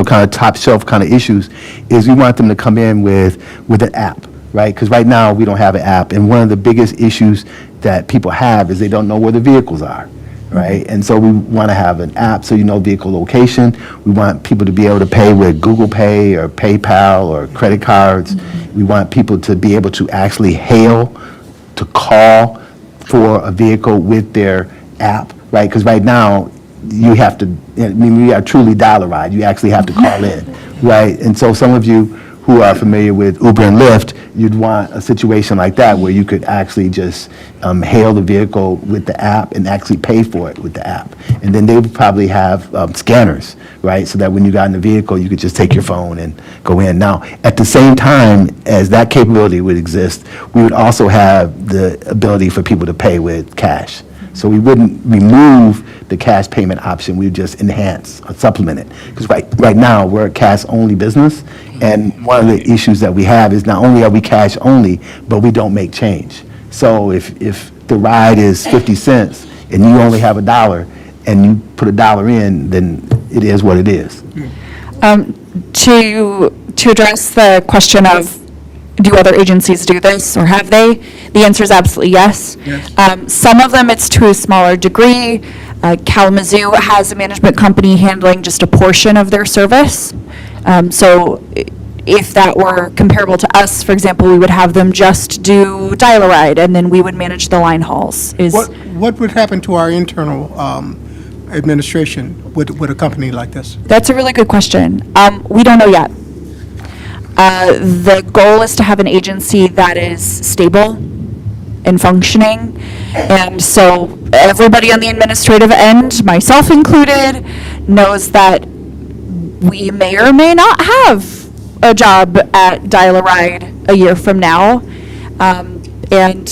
kind of top shelf kind of issues is we want them to come in with an app, right? Because right now, we don't have an app. And one of the biggest issues that people have is they don't know where the vehicles are, right? And so we want to have an app so you know vehicle location. We want people to be able to pay with Google Pay or PayPal or credit cards. We want people to be able to actually hail, to call for a vehicle with their app, right? Because right now, you have to, we are truly dial-a-ride. You actually have to call in, right? And so some of you who are familiar with Uber and Lyft, you'd want a situation like that where you could actually just hail the vehicle with the app and actually pay for it with the app. And then they would probably have scanners, right? So that when you got in the vehicle, you could just take your phone and go in. Now, at the same time as that capability would exist, we would also have the ability for people to pay with cash. So we wouldn't remove the cash payment option, we would just enhance or supplement it. Because right now, we're a cash-only business, and one of the issues that we have is not only are we cash-only, but we don't make change. So if the ride is 50 cents and you only have $1 and you put $1 in, then it is what it is. To address the question of, do other agencies do this, or have they? The answer is absolutely yes. Some of them, it's to a smaller degree. Kalamazoo has a management company handling just a portion of their service. So if that were comparable to us, for example, we would have them just do dial-a-ride, and then we would manage the line hauls. What would happen to our internal administration with a company like this? That's a really good question. We don't know yet. The goal is to have an agency that is stable and functioning. And so everybody on the administrative end, myself included, knows that we may or may not have a job at Dial-A-Ride a year from now. And,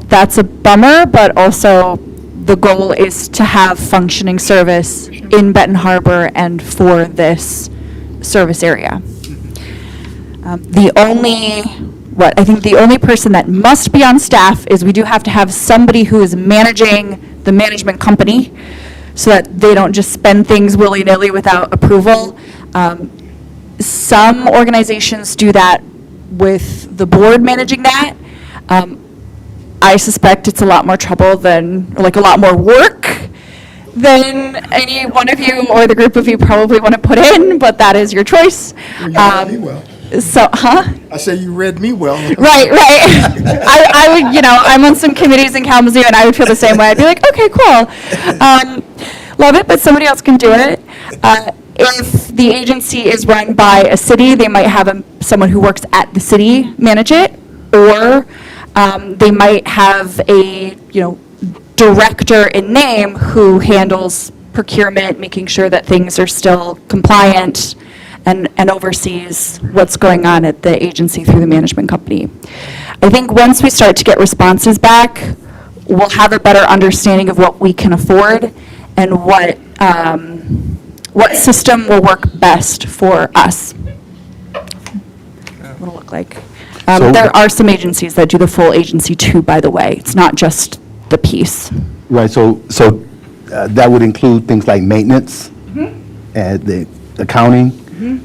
that's a bummer, but also the goal is to have functioning service in Benton Harbor and for this service area. I think the only person that must be on staff is we do have to have somebody who is managing the management company so that they don't just spend things willy-nilly without approval. Some organizations do that with the board managing that. I suspect it's a lot more trouble a lot more work than any one of you or the group of you probably want to put in, but that is your choice. You read me well. So, I say you read me well. Right. I would, I'm on some committees in Kalamazoo, and I would feel the same way. I'd be like, okay, cool. Love it, but somebody else can do it. If the agency is run by a city, they might have someone who works at the city manage it, or they might have a, director in name who handles procurement, making sure that things are still compliant, and oversees what's going on at the agency through the management company. I think once we start to get responses back, we'll have a better understanding of what we can afford and what system will work best for us. it'll look like. So- There are some agencies that do the full agency too, by the way. It's not just the piece. Right, so that would include things like maintenance, and the accounting,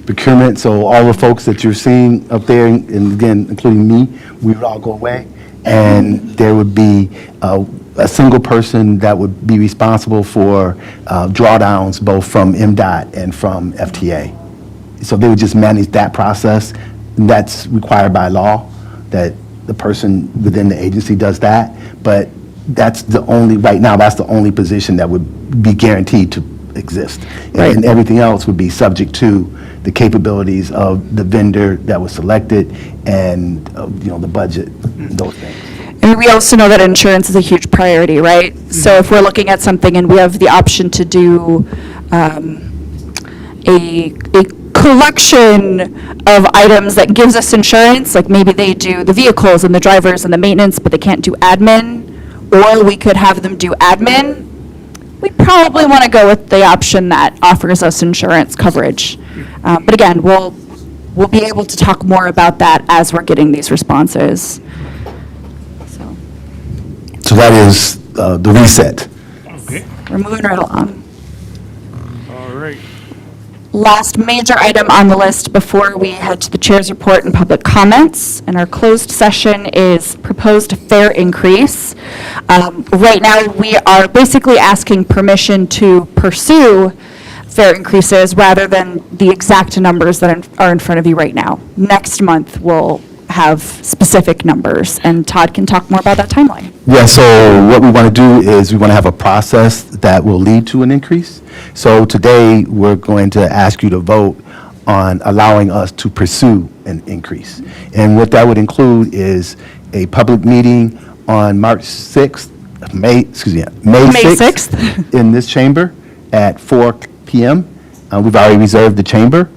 procurement, so all the folks that you're seeing up there, and again, including me, we would all go away, and there would be a single person that would be responsible for drawdowns, both from MDOT and from FTA. So they would just manage that process, and that's required by law, that the person within the agency does that, but that's the only, right now, that's the only position that would be guaranteed to exist. Right. And everything else would be subject to the capabilities of the vendor that was selected and, the budget, those things. And we also know that insurance is a huge priority, right? So if we're looking at something and we have the option to do a collection of items that gives us insurance, like maybe they do the vehicles and the drivers and the maintenance, but they can't do admin, or we could have them do admin, we probably want to go with the option that offers us insurance coverage. But again, we'll be able to talk more about that as we're getting these responses. So So that is the reset. Okay, we're moving right along. all right. Last major item on the list before we head to the chair's report and public comments, and our closed session is proposed fare increase. Right now, we are basically asking permission to pursue fare increases rather than the exact numbers that are in front of you right now. Next month, we'll have specific numbers, and Todd can talk more about that timeline. Yeah, so what we want to do is we want to have a process that will lead to an increase. So today, we're going to ask you to vote on allowing us to pursue an increase. And what that would include is a public meeting on May 6th May 6th. in this chamber at 4 p.m. We've already reserved the chamber.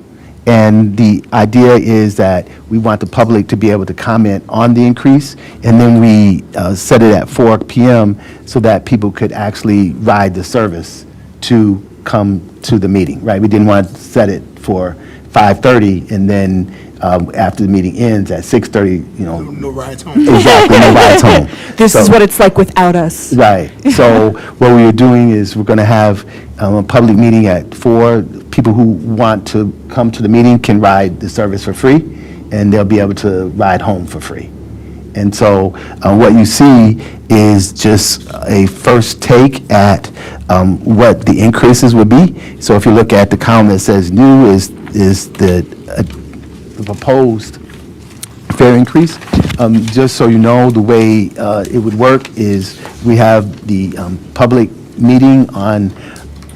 And the idea is that we want the public to be able to comment on the increase, and then we set it at 4 p.m. so that people could actually ride the service to come to the meeting, right? We didn't want to set it for 5:30, and then after the meeting ends at 6:30, No rides home. exactly, no rides home. This is So- what it's like without us. Right. So what we are doing is we're going to have a public meeting at 4. People who want to come to the meeting can ride the service for free, and they'll be able to ride home for free. And so what you see is just a first take at what the increases would be. So if you look at the column that says new is the proposed fare increase. Just so you know, the way it would work is we have the public meeting on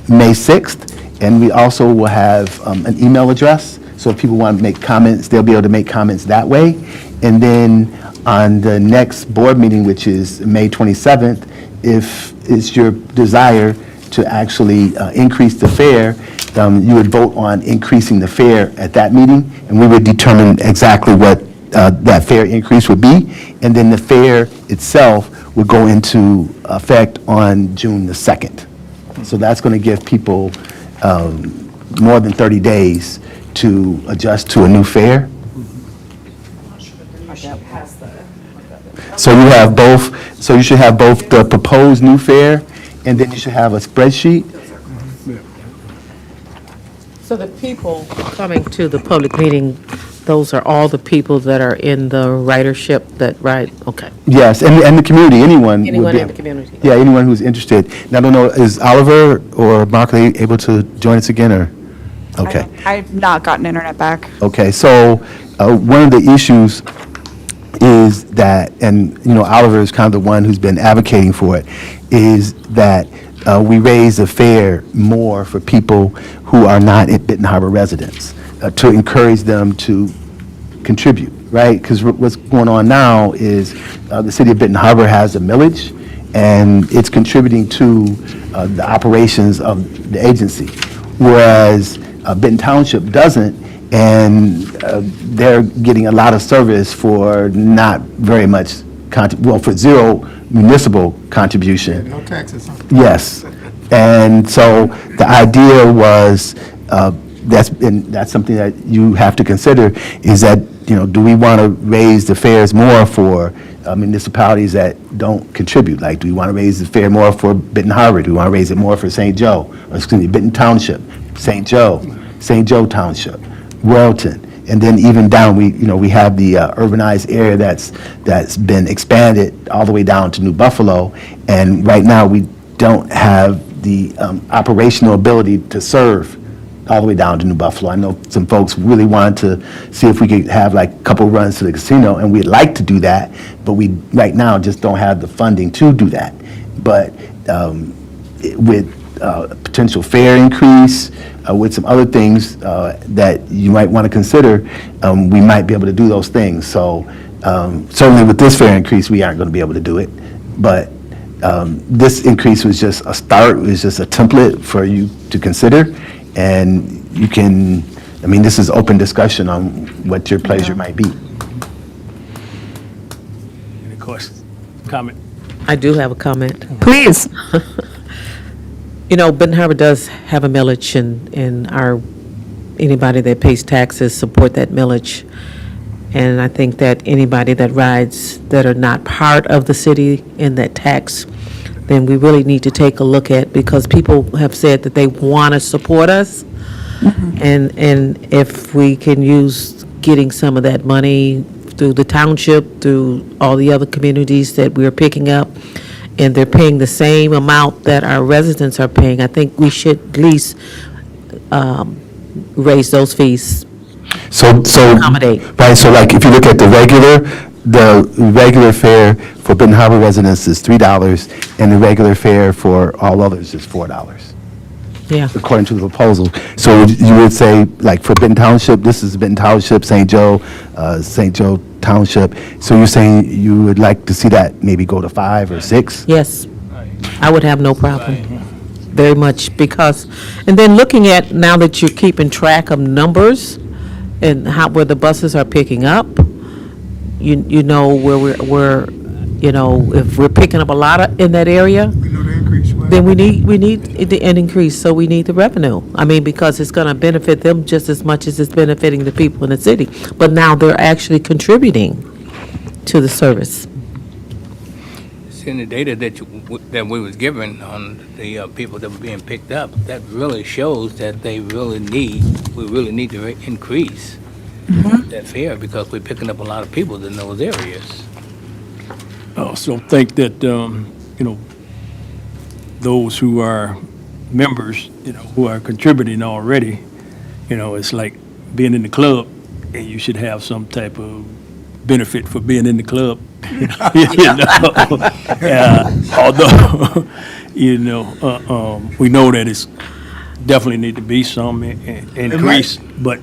May 6th, and we also will have an email address. So if people want to make comments, they'll be able to make comments that way. And then on the next board meeting, which is May 27th, if it's your desire to actually increase the fare, you would vote on increasing the fare at that meeting, and we would determine exactly what that fare increase would be, and then the fare itself would go into effect on June the 2nd. So that's going to give people more than 30 days to adjust to a new fare. So you have both, so you should have both the proposed new fare, and then you should have a spreadsheet. So the people coming to the public meeting, those are all the people that are in the ridership that ride, okay. Yes, and the community, anyone. would Anyone be in the able- community. Yeah, anyone who's interested. Now, I don't know, is Oliver or Mark able to join us again, or? Okay. I've not gotten internet back. Okay, so one of the issues is that, and, Oliver is kind of the one who's been advocating for it, is that we raise the fare more for people who are not Benton Harbor residents, to encourage them to contribute, right? Because what's going on now is the city of Benton Harbor has a millage, and it's contributing to the operations of the agency, whereas Benton Township doesn't, and they're getting a lot of service for not very much, for zero municipal contribution. No taxes, huh? Yes. And so the idea was that's something that you have to consider, is that, do we want to raise the fares more for municipalities that don't contribute? Like, do we want to raise the fare more for Benton Harbor? Do we want to raise it more for St. Joe? Or, excuse me, Benton Township, St. Joe Township, Royalton, and then even down, we have the urbanized area that's been expanded all the way down to New Buffalo, and right now we don't have the operational ability to serve all the way down to New Buffalo. I know some folks really wanted to see if we could have like a couple runs to the casino, and we'd like to do that, but we right now just don't have the funding to do that. But with potential fare increase, with some other things that you might want to consider, we might be able to do those things. So certainly with this fare increase, we aren't going to be able to do it. But this increase was just a start, it was just a template for you to consider. And you can, this is open discussion on what your pleasure might be. Any questions, comment? I do have a comment. Please. Benton Harbor does have a millage, and anybody that pays taxes support that millage. And I think that anybody that rides that are not part of the city in that tax, then we really need to take a look at, because people have said that they want to support us. And if we can use getting some of that money through the township, through all the other communities that we're picking up, and they're paying the same amount that our residents are paying, I think we should at least raise those fees. So Accommodate. Right, so like if you look at the regular fare for Benton Harbor residents is $3, and the regular fare for all others is $4, Yeah. according to the proposal. So you would say, like for Benton Township, this is Benton Township, St. Joe Township. So you're saying you would like to see that maybe go to 5 or 6? Yes, I would have no problem, very much, because, and then looking at, now that you're keeping track of numbers and where the buses are picking up, you know where if we're picking up a lot in that area, We know the increase. then we need an increase, so we need the revenue. Because it's going to benefit them just as much as it's benefiting the people in the city. But now they're actually contributing to the service. In the data that we was given on the people that were being picked up, that really shows that we really need to increase that fare, because we're picking up a lot of people in those areas. I also think that, those who are members, who are contributing already, it's like being in the club, and you should have some type of benefit for being in the club. Although, we know that it's definitely need to be some increase, but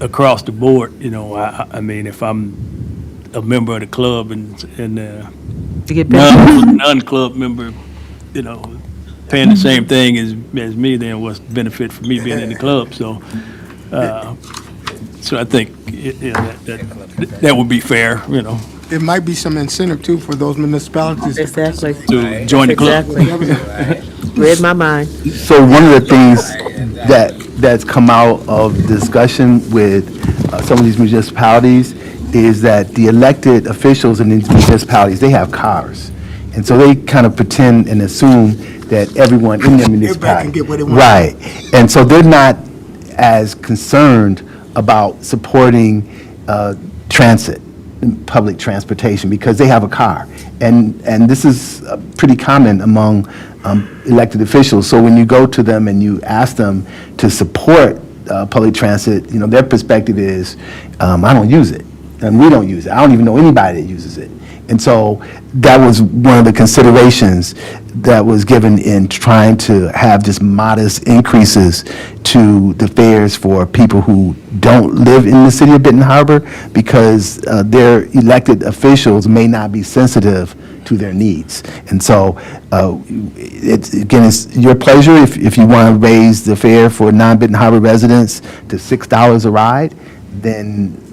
across the board, if I'm a member of the club and To get better. non-club member, paying the same thing as me, then what's the benefit for me being in the club? So, I think that would be fair, It might be some incentive too for those municipalities. Exactly. to join the club. Exactly. Read my mind. So one of the things that's come out of discussion with some of these municipalities is that the elected officials in these municipalities, they have cars. And so they kind of pretend and assume that everyone in their municipality. can get what they want. Right. And so they're not as concerned about supporting transit, public transportation, because they have a car. And this is pretty common among elected officials. So when you go to them and you ask them to support public transit, their perspective is, I don't use it, and we don't use it. I don't even know anybody that uses it. And so that was one of the considerations that was given in trying to have just modest increases to the fares for people who don't live in the city of Benton Harbor, because their elected officials may not be sensitive to their needs. And so, it's your pleasure if you want to raise the fare for non-Benton Harbor residents to $6 a ride, then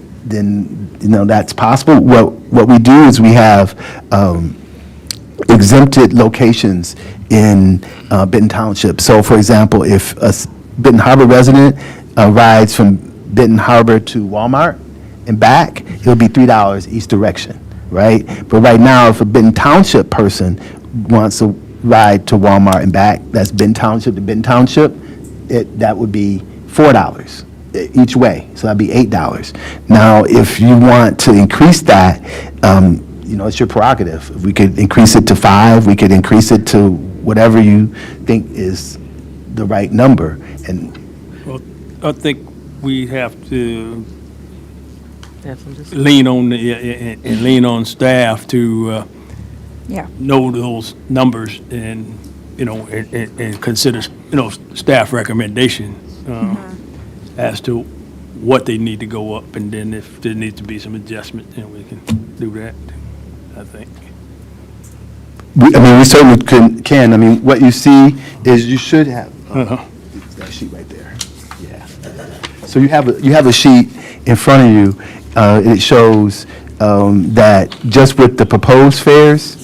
that's possible. What we do is we have exempted locations in Benton Township. So, for example, if Benton Harbor resident rides from Benton Harbor to Walmart and back, it'll be $3 each direction, right? But right now, if a Benton Township person wants to ride to Walmart and back, that's Benton Township to Benton Township, that would be $4 each way, so that'd be $8. Now, if you want to increase that, it's your prerogative. If we could increase it to 5, we could increase it to whatever you think is the right number. And Well, I think we have to Have some dis- lean on, and lean on staff to Yeah. know those numbers and, and consider, staff recommendation as to what they need to go up, and then if there needs to be some adjustment, then we can do that, I think. we certainly can. I mean, what you see is you should have, that sheet right there. Yeah. So you have a sheet in front of you. It shows that just with the proposed fares,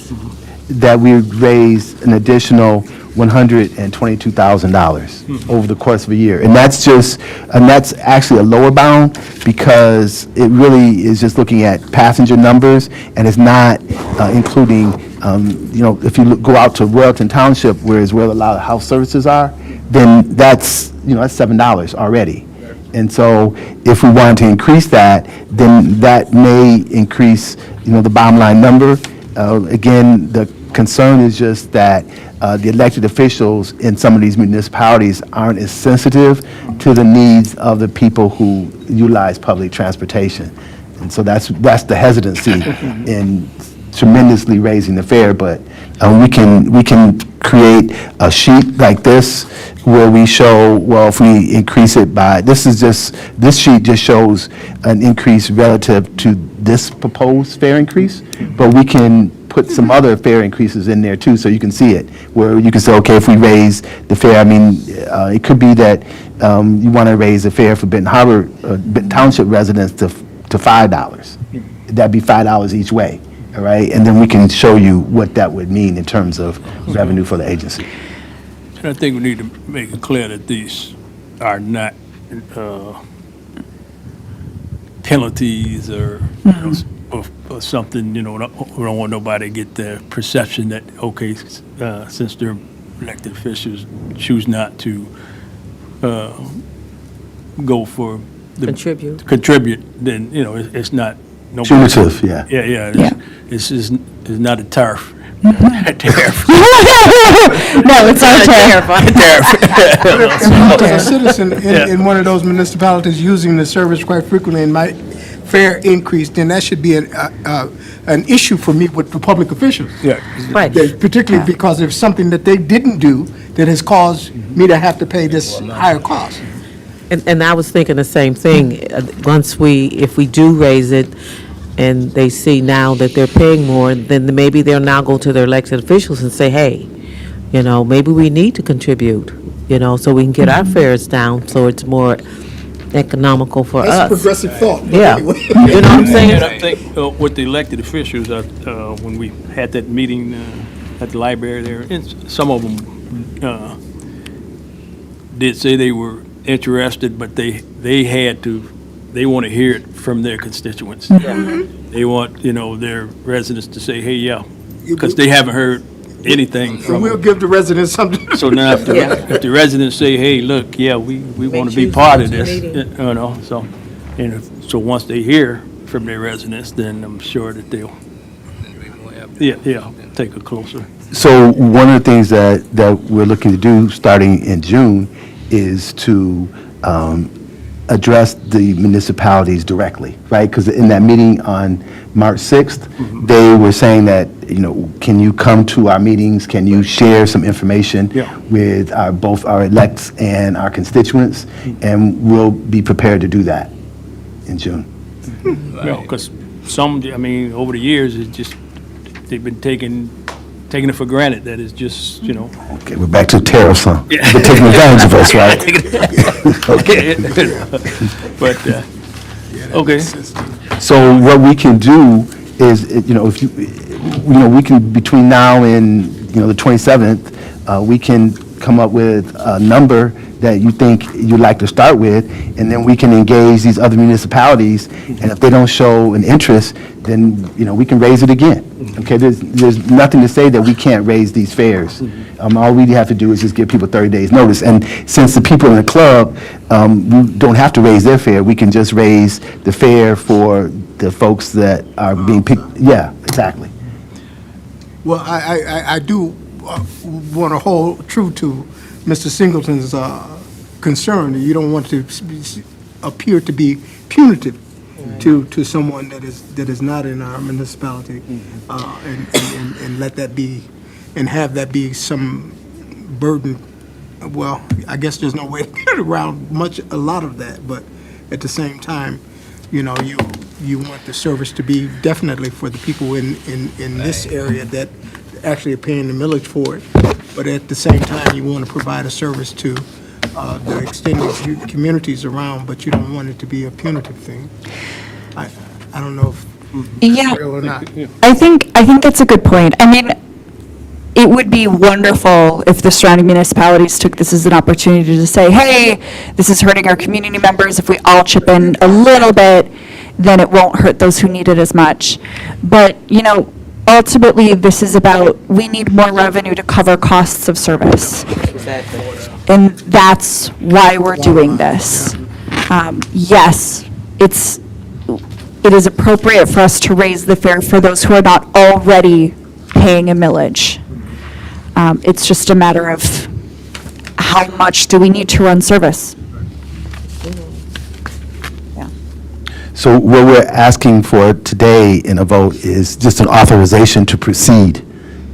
that we raised an additional $122,000 over the course of a year. And that's actually a lower bound, because it really is just looking at passenger numbers, and it's not including, if you go out to Royalton Township, where a lot of house services are, then that's $7 already. And so if we wanted to increase that, then that may increase, the bottom line number. Again, the concern is just that the elected officials in some of these municipalities aren't as sensitive to the needs of the people who utilize public transportation. And so that's the hesitancy in tremendously raising the fare. But we can create a sheet like this where we show, well, if we increase it by, this sheet just shows an increase relative to this proposed fare increase, but we can put some other fare increases in there too, so you can see it, where you can say, okay, if we raise the fare, it could be that you want to raise the fare for Benton Harbor, Benton Township residents to $5. That'd be $5 each way, all right? And then we can show you what that would mean in terms of revenue for the agency. And I think we need to make it clear that these are not penalties or, or something, we don't want nobody to get the perception that, okay, since they're elected officials choose not to go for the. Contribute, then, it's not. Punitive, yeah. Yeah. It's not a tariff. No, it's our As a citizen in one of those municipalities using the service quite frequently, and my fare increase, then that should be an issue for me with the public officials. Yeah. Right. Particularly because there's something that they didn't do that has caused me to have to pay this higher cost. And I was thinking the same thing. If we do raise it, and they see now that they're paying more, then maybe they'll now go to their elected officials and say, hey, maybe we need to contribute, so we can get our fares down, so it's more economical for That's us. progressive thought. but Yeah. anyway. You know what I'm saying? And I think with the elected officials, when we had that meeting at the library there, and some of them did say they were interested, but they want to hear it from their constituents. They want, their residents to say, hey, yeah, because they haven't heard anything And from we'll them. give the residents something. So now if the residents say, hey, look, yeah, we want to be part of this, so once they hear from their residents, then I'm sure that they'll, take a closer. So one of the things that we're looking to do starting in June is to address the municipalities directly, right? Because in that meeting on March 6th, they were saying that, can you come to our meetings? Can you share some information with both our elects and our constituents? And we'll be prepared to do that in June. Because some, over the years, it's just, they've been taking it for granted that it's just, Okay, we're back to tariffs, huh? They're taking advantage of us, right? Okay. but, okay. So what we can do is, we can, between now and, the 27th, we can come up with a number that you think you'd like to start with, and then we can engage these other municipalities, and if they don't show an interest, then, we can raise it again. Okay, there's nothing to say that we can't raise these fares. All we have to do is just give people 30 days' notice, and since the people in the club, we don't have to raise their fare, we can just raise the fare for the folks that are being picked. Yeah, exactly. Well, I do want to hold true to Mr. Singleton's concern. You don't want to appear to be punitive to someone that is not in our municipality, and let that be, and have that be some burden. Well, I guess there's no way to get around a lot of that, but at the same time, you want the service to be definitely for the people in this area that actually are paying the millage for it. But at the same time, you want to provide a service to the extended communities around, but you don't want it to be a punitive thing. I don't know if Yeah. real or not. I think that's a good point. I mean, it would be wonderful if the surrounding municipalities took this as an opportunity to say, hey, this is hurting our community members. If we all chip in a little bit, then it won't hurt those who need it as much. But, ultimately, this is about, we need more revenue to cover costs of service. And that's why we're doing this. Yes, it is appropriate for us to raise the fare for those who are not already paying a millage. It's just a matter of how much do we need to run service? So what we're asking for today in a vote is just an authorization to proceed.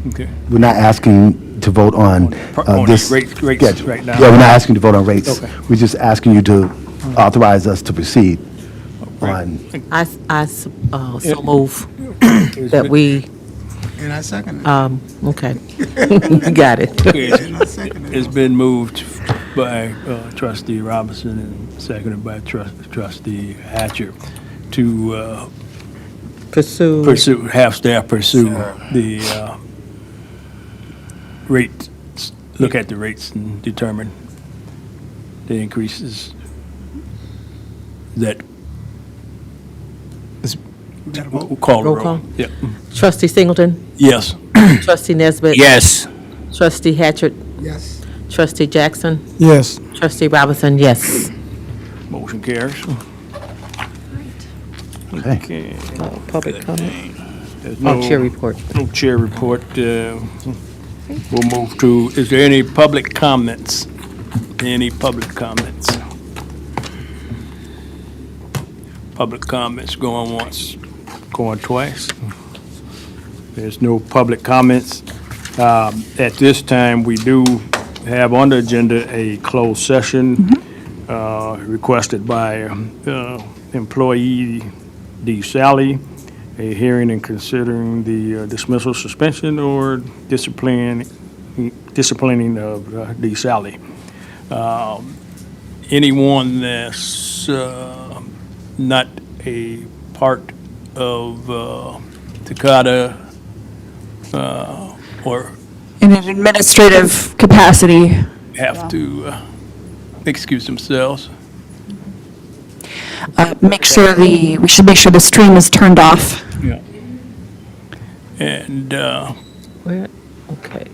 Okay. We're not asking to vote on On this. rates schedule. right now. Yeah, we're not asking to vote on rates. Okay. We're just asking you to authorize us to proceed on. I so move that we, And I second it. okay. Got it. And I second it. It's been moved by trustee Robinson and seconded by trustee Hatcher to have staff pursue the rates, look at the rates and determine the increases that we'll call the Roll roll. call. Yeah. Trustee Singleton, Yes. trustee Nesbit. Yes. Trustee Hatchett, Yes. trustee Jackson, Yes. trustee Robinson, yes. Motion carries. Okay. Okay. Public comment. There's Oh, chair report. No chair report. We'll move to, is there any public comments? Any public comments? Public comments going once, going twice. There's no public comments. At this time, we do have on the agenda a closed session requested by employee D. Sally, a hearing and considering the dismissal, suspension, or disciplining of D. Sally. Anyone that's not a part of Takata or In an administrative capacity. have to excuse themselves. We should make sure the stream is turned off. Yeah. And Where, okay.